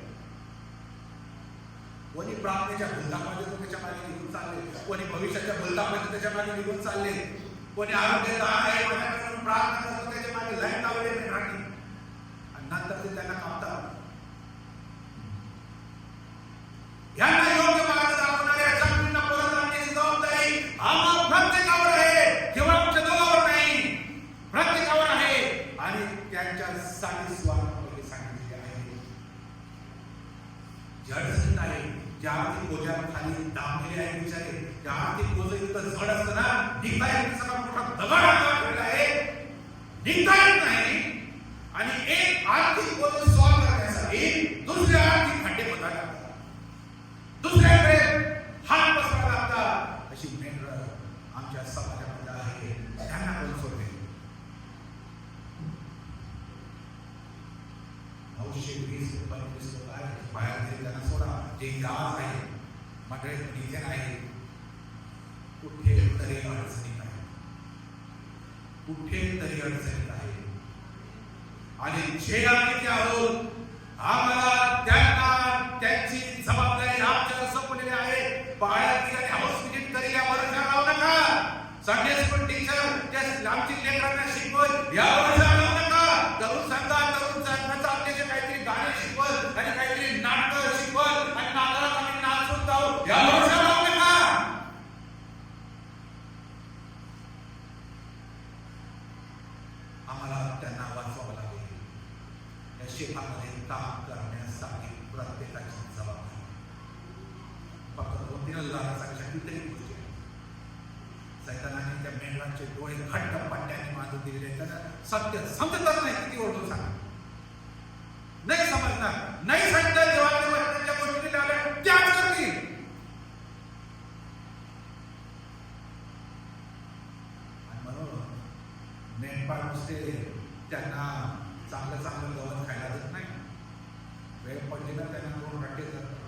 A: कोणी प्रार्थनेच्या भूलतापाने त्याच्या मागे निघून चालले, कोणी भविष्याच्या भूलतापाने त्याच्या मागे निघून चालले, कोणी आरोग्य दान आहे माझ्याकडे प्रार्थना करतो त्याच्या मागे लाईन लावले मेंढरांनी आणि नंतर ते त्यांना कापतात. यांना योग्य मार्ग दाखवणाऱ्या जखमींना परत आणण्याची जबाबदारी आम्हा प्रत्येकावर आहे. केवळ आमच्या दोघांवर नाही, प्रत्येकावर आहे. आणि त्यांच्यासाठी स्वामी सांगितले आहे. जड आहे ज्या आर्थिक बोजा खाली दाबलेले आहे बिचारे, त्या आर्थिक बोज इतकं जड असतं ना, निघता येत सगळा मोठा दगड हातावर आहे, निघता येत नाही. आणि एक आर्थिक बोज सॉल्व्ह करण्यासाठी दुसऱ्या आर्थिक खड्डे पदार्थ दुसऱ्याकडे हात पसरावा लागतात. अशी मेंढरं आमच्या समाजामध्ये आहे. त्यांना कोण सोडते? 920-25 लोक आहेत बाहेर तरी त्यांना सोडा. जे आज आहे मंडळी इथे नाही, कुठे तरी अडचणीत आहे, कुठे तरी अडचणीत आहे. आणि जे आम्ही आहोत आम्हाला त्यांना त्यांची जबाबदारी आमच्यावर सोपवलेली आहे. बाळाची आणि हाऊस विजिट तरी या वर्षा लावू नका. संडे स्कूल टीचर त्या आमची लेकरांना शिकवत या वर्षा लावू नका. तरुण संघाचा आपल्याचे काहीतरी गाणे शिकवत आणि काहीतरी नाटक शिकवत आणि नाटकात आम्ही नाचून जाऊ या वर्षा लावू नका. आम्हाला त्यांना वाचवावं लागेल. या शेतामध्ये काम करण्यासाठी प्रत्येकाची जबाबदारी. फक्त 2-3 लाखांच्या कितीतरी गोष्टी आहेत. सैतानाने त्या मेंढरांचे डोळे घट्ट पट्ट्याने बांधून दिलेले आहेत. त्यांना सत्य समजतच नाही. किती ओळखून सांगा, नाही समजणार, नाही सांगता देवाच्या वचनाच्या गोष्टी लावल्या त्याच करतील. आणि म्हणून मेंढपाळ नुसते त्यांना चांगलं गवत खायला देत नाही. वेळ पडली ना त्यांना 2 रट्टे जातात.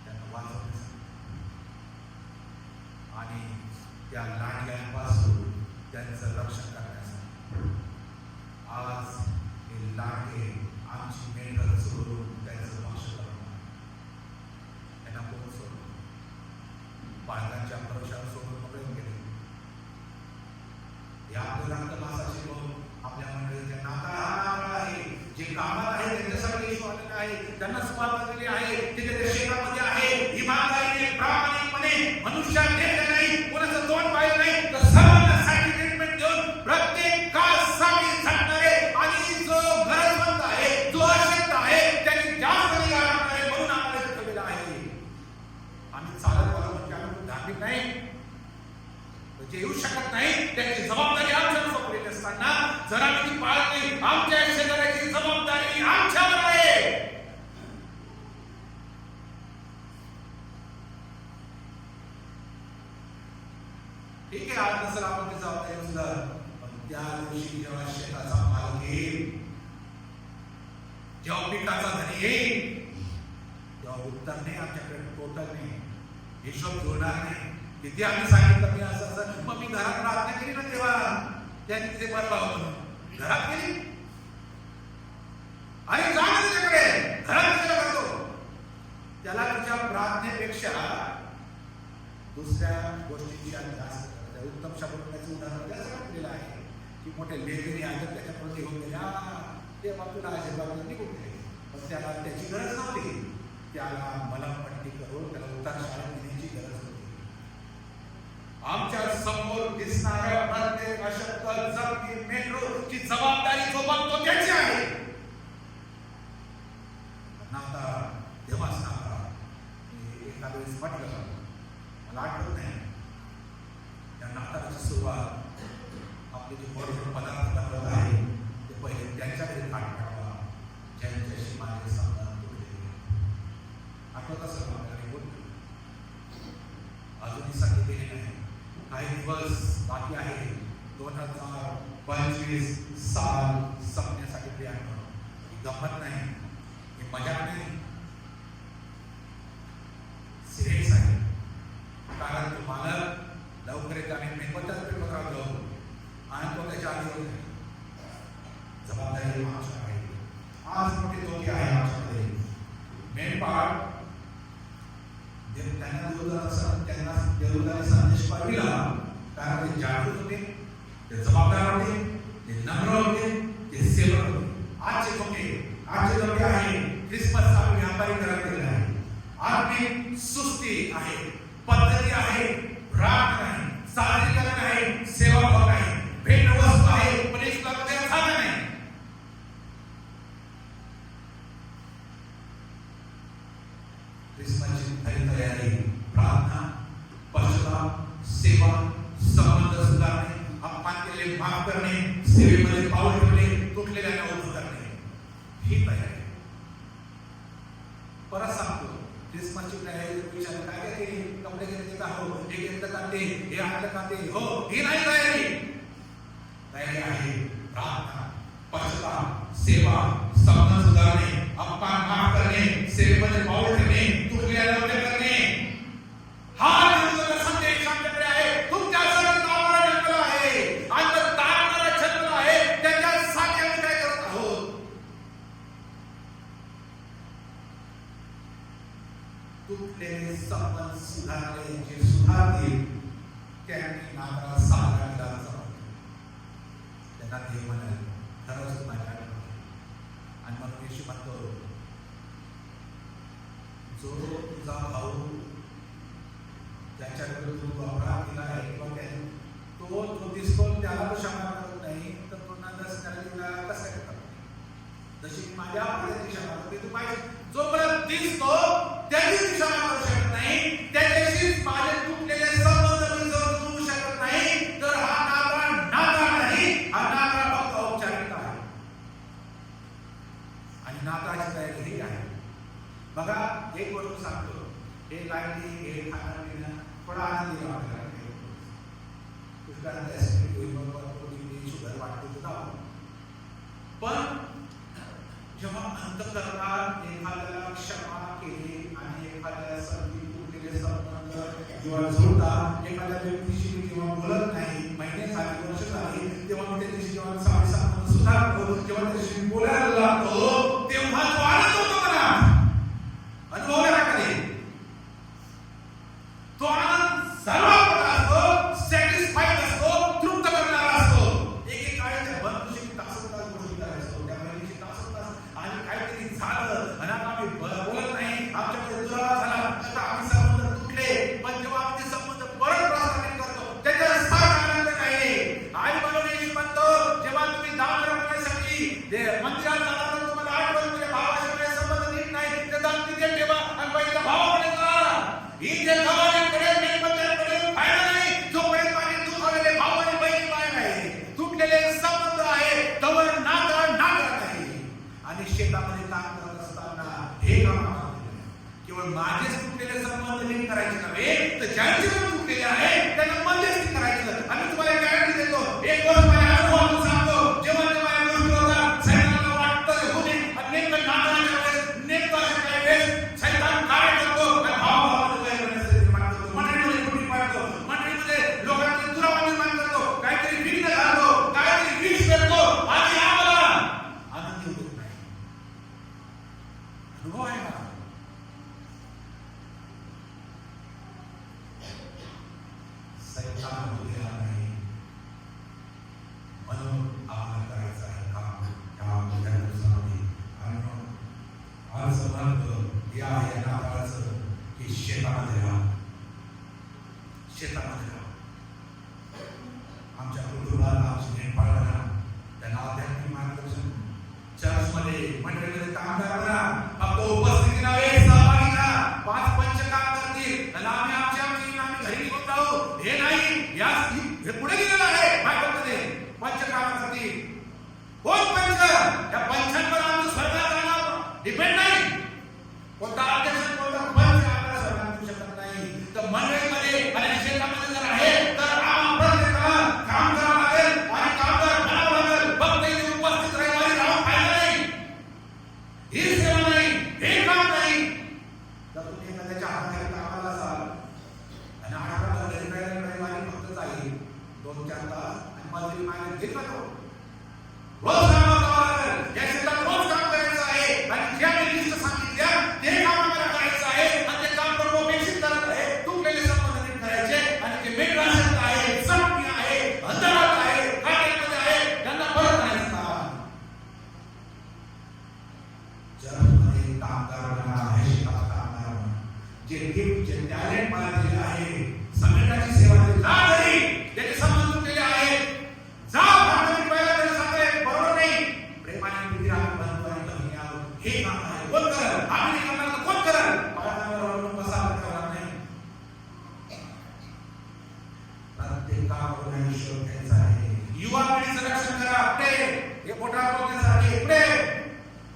A: त्यांना वाचवण्यासाठी आणि त्या लांडग्यांपासून त्यांचं रक्षण करण्यासाठी आज हे लांडगे आमची मेंढरं सोडून त्यांचं भक्ष करणार. त्यांना कोण सोडून बाळगांच्या भरोशावर सोडून मोकळे गेले. या आपल्या रक्तमासाचे लोक आपल्या मंडळीच्या नाता आहे, जे कामात आहे त्यांच्यासाठी येशू आलेला आहे, त्यांना सुवार्ता दिली आहे, ते त्या शेतामध्ये आहे. इमानदारीने प्रामाणिकपणे मनुष्यात देत नाही, कोणाचं तोंड पाहिजे नाही, तर सर्वांना साठी ट्रीटमेंट देऊन प्रत्येकासाठी झटणारे आणि जो गरजवंत आहे, जो अशक्त आहे त्याची जास्त निगा राखणारे म्हणून आम्हाला ठेवलेलं आहे. आम्ही चालत बोला म्हणजे आम्ही धार्मिक नाही, जे येऊ शकत नाही त्याची जबाबदारी आमच्यावर सोपवलेली असताना जर आम्ही ती पाळत नाही, आमच्या शेजाऱ्याची जबाबदारी आमच्यावर आहे. ठीक आहे, आज नसेल आपण ती जबाबदारी उचलत, पण त्या दिवशी जेव्हा शेताचा माल येईल, जेव्हा पिकाचा धनी येईल, तेव्हा उत्तर नाही आमच्याकडे, टोटल नाही, हिशोब जोडणार नाही. किती आम्ही सांगितलं मी असं मग मी घरात प्रार्थना केली ना तेव्हा त्यांनी तिथे बरबाव म्हणून घरात गेली आणि जाणं त्याच्याकडे घरात कशाला करतो? त्याला तुझ्या प्रार्थनेपेक्षा दुसऱ्या गोष्टींची जास्त करत. उत्तम शास्त्राचं उदाहरण त्यासाठी दिलेलं आहे की मोठे लेखनी आहेत त्याच्याकडून निघून गेल्या ते मग तुला आशीर्वाद निघून गेले, पण त्याला त्याची गरज नव्हती. त्याला मलमपट्टी करून त्याला उतार शाळेत नेण्याची गरज होती. आमच्या समोर दिसणाऱ्या प्रत्येक अशक्त जगती मेट्रोची जबाबदारी जो बघतो त्याची आहे. नाता तेव्हाच नाता एखाद्या वेळेस म्हटलं, मला आठवत नाही, त्या नाताची सुरुवात आपले जे बरोबर पदार्थ बनवत आहे ते पहिले त्यांच्याकडे पाठ टाकावा ज्यांच्याशी माझे संबंध तुटले. आठवत असेल आपल्याला बोलतो अजूनही सांगितलेले नाही. काही दिवस बाकी आहे. 2025 साल संपण्यासाठी प्रयत्न. ही गंमत नाही, ही मजा नाही, सिरियस आहे. कारण तुम्हाला लवकरच आम्ही मेणबत्त्याच पेटवत राहतो आणि तो त्याच्या आधी होत नाही. जबाबदारी आमच्या आहे. आज मोठी धोके आहे आमच्याकडे. मेणपाट त्यांना देवदूताने संदेश पाठविला, कारण ते जागृत होते, ते जबाबदार होते, ते नम्र होते, ते सेवक होते. आजचे धोके आहे ख्रिसमसचा व्यापारीकरण केलेला आहे. आर्थिक सुस्ती आहे, पद्धती आहे, राग नाही, सादरीकरण आहे, सेवाभाव नाही, भेटवस्तू आहे, पण ईश्वराकडे साधन नाही. ख्रिसमसची खरी तयारी प्रार्थना, पश्चाताप, सेवा, संबंध सुधारणे, अपमान केलेले माफ करणे, सेवेमध्ये पाऊल ठेवणे, तुटलेल्यांना उभं करणे, ही तयारी. परत सांगतो, ख्रिसमसची तयारी विचार काय काय केली? कपडे घेतले का? हो. हे घेतलं का? ते. हे आणलं का? ते. हो. ही नाही तयारी. तयारी आहे प्रार्थना, पश्चाताप, सेवा, संबंध सुधारणे, अपमान माफ करणे, सेवेमध्ये पाऊल ठेवणे, तुटलेल्या उभे करणे. हा देवाचा संदेश आमच्याकडे आहे. तुमच्यासाठी तारणारा जन्मला आहे आणि तो तारणारा जन्मला आहे त्याच्यासाठी आम्ही काय करत आहोत? तुटलेले संबंध सुधारले, जे सुधारतील त्यांनी नाताला साजरा केला. त्यांना देव म्हणाले खरंच माझ्याकडे. आणि मग येशू म्हणतो, जो तुझा भाऊ ज्याच्याकडे तू अपराध केला आहे तो दिसतो त्याला तो क्षमा करत नाही, तर पुन्हा त्याला कसं काय करत? जशी माझ्या आपल्याची क्षमा करते तू पाहिजे. जोपर्यंत दिसतो त्याची क्षमा करू शकत नाही, त्याच्याशी माझे तुटलेले संबंध मी जोडू शकत नाही, तर हा नाता नाही, हा नाता फक्त औपचारिकता आहे. आणि नाताची तयारी ही आहे. बघा, एक गोष्ट सांगतो, हे लाईटी, हे खाणं पिणं थोडा आनंदी वाटतं. शुगर वाटते तुला, पण जेव्हा अंतःकरणात एखाद्याला क्षमा केली आणि एखाद्या संधी तुटलेले संबंध जेव्हा जोडतात, एखाद्या व्यक्तीशी जेव्हा बोलत नाही, महिने झाले, वर्ष झाली, तेव्हा मी त्याच्याशी जेव्हा चांगले संबंध सुधारतो, जेव्हा त्याच्याशी बोलायला लागतो, तेव्हा जो आनंद होतो मला अनुभवला कधी तो आनंद सर्वात असतो, सॅटिस्फाईड असतो, तृप्त करणारा असतो. एक काळाच्या बंधुशी तासोतास गोष्टी करायचो, त्या महिन्याची तासोतास आणि काहीतरी झालं आणि आता आम्ही बोलत नाही, आमच्याकडे दुरावा झाला, आता आम्ही संबंध तुटले, पण जेव्हा आम्ही संबंध परत प्रस्थापित करतो त्याचा सारा आनंद नाही. आई म्हणून म्हणतो, जेव्हा तुम्ही दान करण्यासाठी मंदिरात मंडळीमध्ये काम करा, फक्त उपस्थिती नव्हे सहभागी करा. 5 पंच काम करतील आणि आम्ही आमची घरी निघून जाऊ हे नाही. हे पुढे गेलेलं आहे बायबलमध्ये. पंच काम करतील. कोण पंच? त्या पंचांवर आमचं स्वर्गात जाणार डिपेंड नाही. कोणता अध्यक्ष कोणता पंच आपल्याला स्वर्गात देऊ शकत नाही. तर मंडळीमध्ये आणि क्षेत्रामध्ये जर आहे तर आपण काम करावं लागेल आणि कामगार बनावं लागेल. फक्त इथे उपस्थित रहिवारी राहून फायदा नाही. ही सेवा नाही, हे काम नाही. जर तुम्ही एखाद्याच्या हाताखाली कामाला असाल आणि आठवड्याला रविवारी फक्त जाईल 2-4 तास आणि मजुरी मागे घेत राहतो. रोज कामाला जावं लागेल. या क्षेत्रात रोज काम करायचं आहे आणि ज्या लिस्ट सांगितल्या ते काम मला करायचं आहे आणि ते काम पूर्वपेक्षित करत आहे. तुटलेले संबंध नीट करायचे आणि जे मेट्राशक्त आहे, सत्य आहे, अंधकारात आहे, काट्यामध्ये आहे, त्यांना परत आणायचं काम. जगामध्ये कामगार बना, हे शिकायचं कामगार बना. जे गिफ्ट, जे टॅलेंट मला दिले आहे, संघटनाची सेवा दिली जा घरी, त्याचे संबंध तुटलेले आहेत. जा भांडण पहिला त्याला सांगताय बरोबर नाही. प्रेमाने प्रीती राखून बंधुत्वाने कमी आलो. हे काम आहे. कोण करेल? आम्ही नाही करणार तर कोण करेल? पाळण्यावर अवलंबून बसा करणार नाही. प्रत्येक काम करून आयुष्य घ्यायचं आहे. युवा पिढीचं रक्षण करा. पुढे हे मोठा बोलण्यासाठी पुढे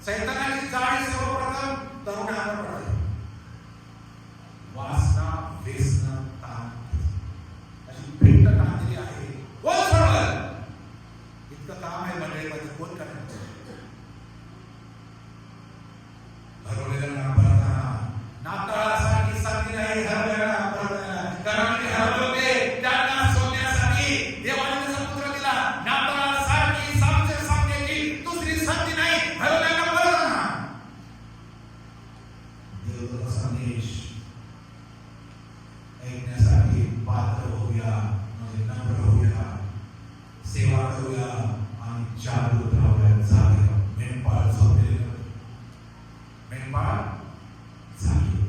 A: सैतानाची जाळी सर्वप्रथम तरुणांवर पडते. वासना, व्यसन, ताण अशी भिंत टाकलेली आहे. कोण सोडवलं? इतकं काम आहे मंडळीमध्ये. कोण करणार? हरवलेल्यांना परत आणा. नाताळासाठी साथी नाही, हरवलेल्यांना परत आणा. कारण ते हरवले होते त्यांना शोधण्यासाठी देवाने समुद्र दिला. नाताळासाठी सामचे सांगण्याची दुसरी संधी नाही. हरवलेल्यांना परत आणा. देवाचा संदेश ऐकण्यासाठी पात्र होऊया, म्हणजे नम्र होऊया, सेवा करूया आणि जागृत राहूया. जागे मेंढपाळ झोपलेले, मेंढपाळ जागे.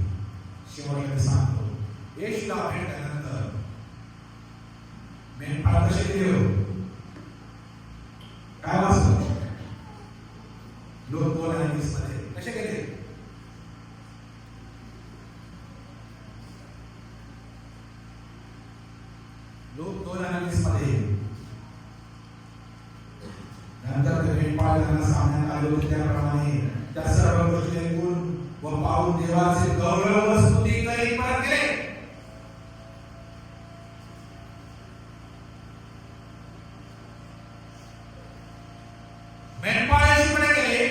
A: शेवटला सांगतो, येशूला भेटल्यानंतर मेंढपाळ कसे गेले? काय वाचलं? लोक 2:20 मध्ये कसे गेले? लोक 2:20 मध्ये नंतर मेंढपाळ त्यांना सांगण्यात आले होते त्याप्रमाणे त्या सर्व गोष्टी ऐकून व पाहून देवाचे गौरव व स्तुती करीत परत गेले. मेंढपाळ येशूकडे गेले.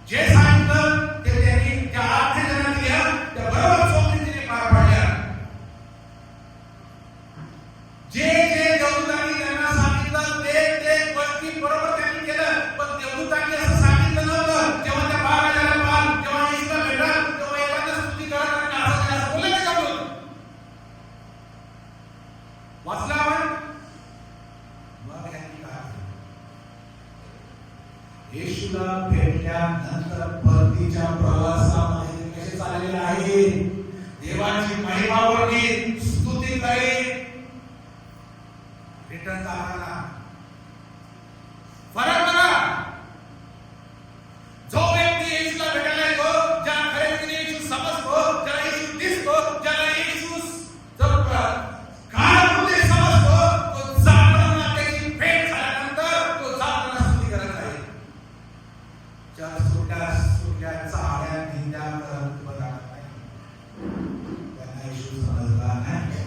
A: जे सांगितलं ते त्यांनी त्या 8 जणांना दिलं. त्या बरोबर सोबतीने पार पाडल्या. जे देवदूतांनी त्यांना सांगितलं ते गोष्टी बरोबर त्यांनी केलं. पण देवदूतांनी असं सांगितलं नव्हतं. जेव्हा त्या बाळाला पाहून जेव्हा येशूला भेटला तेव्हा एखादा स्तुती करत आणि असं बोलले का बोल वाचला आपण. मग यांनी काय येशूला भेटल्यानंतर परतीच्या प्रवासामध्ये कसे चाललेले आहे? देवाची महिमा बोलली, स्तुती करीत रिटर्न जाताना फरक बघा. जो व्यक्ती येशूला भेटायला येतो, ज्या खरेदीने येशू समजतो, ज्याला येशू दिसतो, ज्याला येशू काय होते समजतो, तो जाताना त्याची भेट झाल्यानंतर तो जाताना स्तुती करत आहे. ज्या सुट्या चाळ्या निंद्या करत बघा नाही, त्यांना येशू समजला नाही.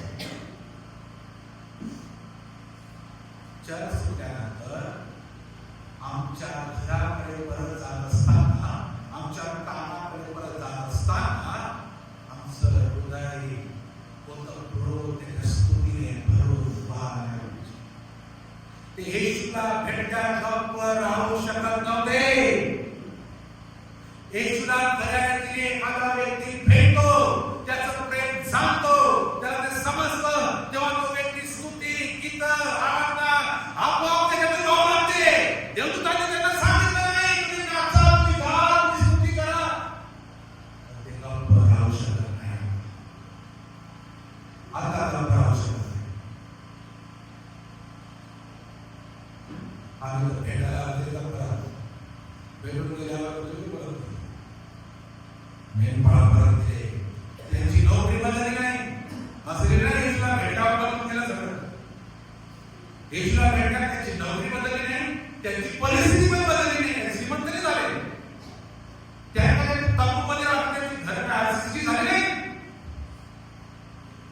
A: चर्च सुटल्यानंतर आमच्या घराकडे परत जात असताना, आमच्या कामाकडे परत जात असताना आमचं हृदय ओतप्रोत स्तुतीने भरून वाहणार. ते येशूला भेटल्या गप्प राहू शकत नव्हते. येशूला घरातील एखादा व्यक्ती भेटतो, त्याचं प्रेम जाणतो, त्याला ते समजतं, तेव्हा तो व्यक्ती स्तुती, गीत, आराधना आपोआप त्याच्यात जाऊ लागते. देवदूतांनी त्यांना सांगितलं नाही तुम्ही नाचा, तुम्ही गा, तुम्ही स्तुती करा. ते गप्प राहू शकत नाही. आता गप्प राहू शकत नाही. आम्ही तर भेटायला आले गप्प राहतो. भेटून गेल्यावर तुम्ही परत मेंढपाळ परत दिले. त्यांची नोकरी बदलली नाही. असं नाही येशूला भेटावं म्हणून केलं सगळं. येशूला भेटण्यात त्यांची नोकरी बदलली नाही, त्यांची परिस्थिती पण बदलली नाही. श्रीमंत नाही झाले. त्याकडे तंबूमध्ये राहण्याची घरं आरसीची झाली नाही.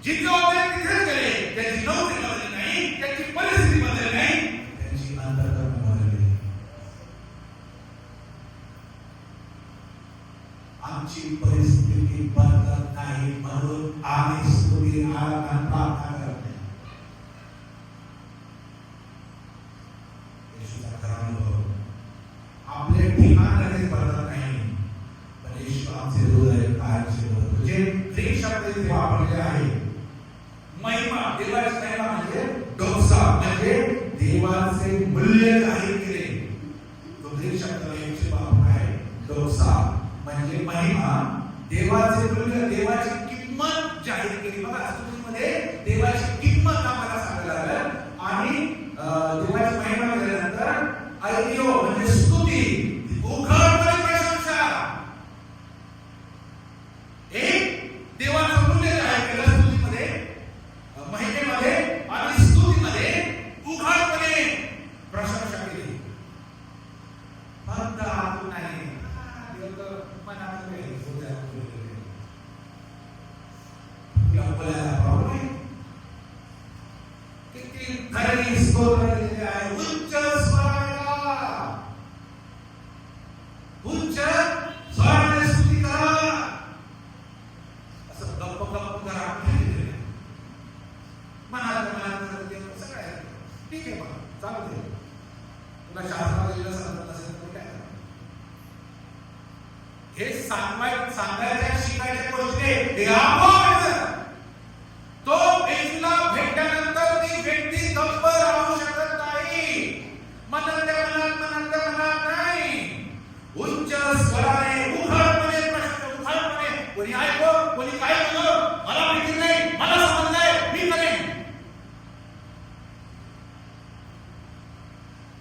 A: जिथे होते तिथेच गेले. त्यांची नोकरी बदलली नाही, त्यांची परिस्थिती बदलली नाही, त्यांची अंतर्गत बदलली. आमची परिस्थिती बदलत नाही म्हणून आम्ही स्तुती आराधना प्रार्थना करत नाही. येशूचा खरा अनुभव आपले ठिकाण लगेच बदलत नाही, पण येशू आमचे हृदय कायमचे बदलतो. जे ग्रीक शब्द इथे वापरलेले आहे महिमा, देवाची महिमा म्हणजे डोक्सा, म्हणजे देवाचे मूल्य जाहीर केले. तो ग्रीक शब्द एकशे वापरला आहे डोक्सा म्हणजे महिमा, देवाचे मूल्य, देवाची किंमत जाहीर केली. बघा स्तुतीमध्ये देवाची किंमत आम्हाला सांगायला लागेल. आणि देवाची महिमा केल्यानंतर ऐलिओ म्हणजे स्तुती, उघडपणे प्रशंसा. एक देवाचं मूल्य जाहीर केलं स्तुतीमध्ये, महिमेमध्ये आणि स्तुतीमध्ये उघडपणे प्रशंसा केली. फक्त आतून नाही, मनात नाही, आपल्याला प्रॉब्लेम आहे. किती खरी स्तोत्र दिलेले आहे. उच्च स्वराला, उच्च स्वराने स्तुती करा. असं गप्प गप्प करा मनात सगळं आहे. ठीक आहे मग चालू दे. तुला शास्त्रात दिलं समजत असेल तर काय हे सांगायच्या शिकायच्या गोष्टी हे तो येशूला भेटल्यानंतर ती व्यक्ती गप्प राहू शकत नाही. मनातल्या मनात नाही. उच्च स्वराने उघडपणे प्रश्न, उघडपणे कोणी ऐको कोणी काय बोललो मला माहिती नाही, मला समजलंय, मी करेन.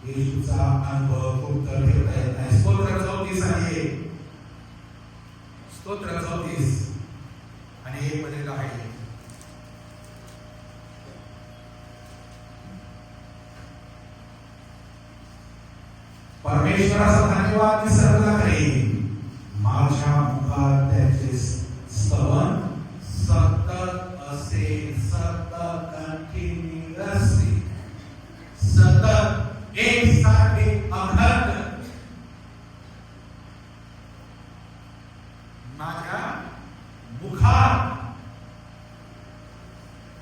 A: येशूचा अनुभव खूप तर ठेवता येत नाही. स्तोत्र 34 आहे. स्तोत्र 34 आणि 1 मध्ये आहे. परमेश्वराचा धन्यवाद मी सर्वदा करेन. माझ्या मुखात त्याचे स्तवन सतत असेल, सतत कंटिन्युअसली, सतत एकसारखे अखंड.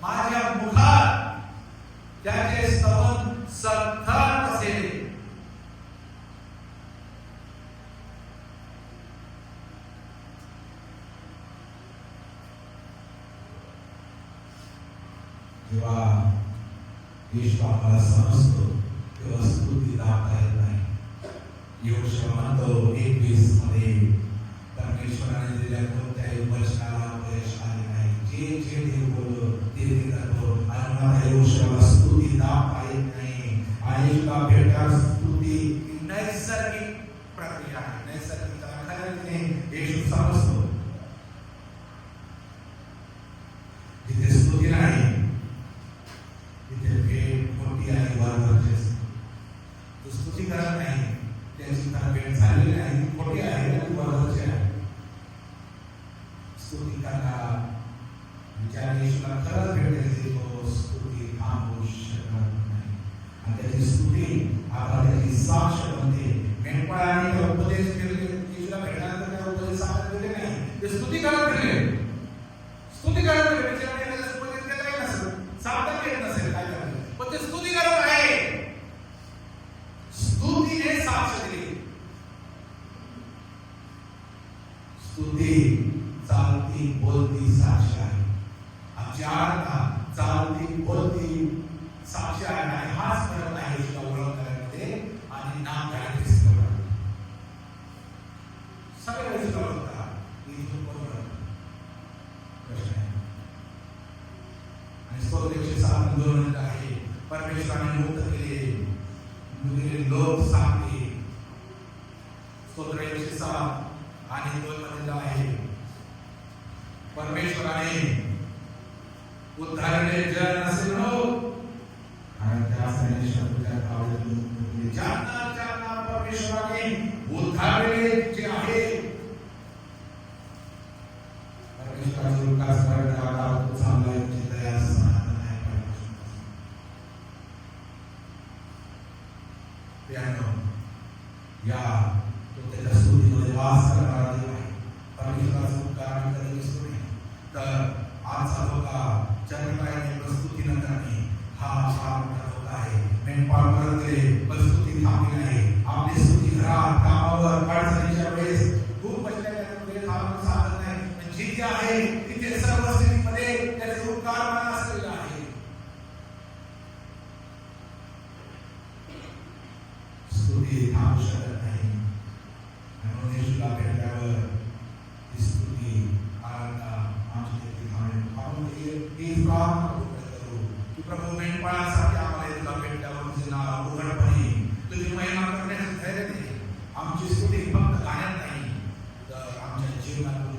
A: माझ्या मुखात त्याचे स्तवन सतत असेल. जेव्हा येशू आपल्याला समजतो तेव्हा स्तुती दाखवता येत नाही. यहोशू म्हणतो 21 मध्ये परमेश्वराने दिलेल्या कोणत्याही वचनाला अपयश आले नाही. जे जे देव बोललो ते करतो. आणि मला यहोशूला स्तुती दाखवता येत नाही. आणि येशूला भेटण्यास स्तुती नैसर्गिक प्रक्रिया आहे. नैसर्गिक खऱ्याने येशू समजतो. जिथे स्तुती नाही तिथे भेट मोठी आणि वरवरची असते. तो स्तुती करत नाही, त्याची त्याला भेट झालेली नाही, मोठी आहे आणि वरवरची आहे. स्तुती करणारा विचार येशूला खरंच भेट द्यायची, तो स्तुती थांबवू शकत नाही. आणि त्याची स्तुती आपण त्याची साक्ष बनते. मेंढपाळाने उपदेश केले, येशूला भेटल्यानंतर त्या उपदेश साक्ष दिले नाही, ते स्तुती करत गेले. स्तुती करत गेले, त्याच्यामध्ये उपदेश केला नसेल, सावधान येत नसेल, काय करायचं, पण ते स्तुती करत आहे. स्तुतीने साक्ष दिली. स्तुती चालती बोलती साक्ष आहे. आमची आराधना चालती बोलती साक्ष आहे. आणि हाच फरक आहे येशूला ओळख करण्यामध्ये आणि 7 आणि 2 मध्ये आहे, परमेश्वराने उद्धारले जन असे म्हणू, आणि त्यासाठी शब्दाच्या काव्यातून ज्यांना परमेश्वराने उद्धारले जे आहे, परमेश्वराचे उपकार करण्याला चांगला चिंता असणार नाही. या तो त्याच्या स्तुतीमध्ये वास करणारा देव आहे. परमेश्वराचा उपकार आम्ही कधी विसरू नये. तर आजचा धोका चंद्रकायने प्रस्तुती न करणे हा फार मोठा धोका आहे. मेंढपाळ परत गेले, प्रस्तुती थांबली नाही. आपली स्तुती घरात, कामावर, अडचणीच्या वेळेस खूप बसल्यामुळे थांबून सांगत नाही, पण जिथे आहे तिथे सर्व स्थितीमध्ये त्याचे उपकार मला असलेला आहे. स्तुती थांबू शकत नाही. म्हणून येशूला भेटल्यावर ती स्तुती आराधना आमची देखील थांबेल. ही प्रार्थना करू की प्रभू, मेंढपाळासाठी आम्हाला तुला भेटल्यावर तुझे नाव उघडपणे तुझी महिमा करण्याचं धैर्य दे. आमची स्तुती फक्त गाण्यात नाही, तर आमच्या जीवनात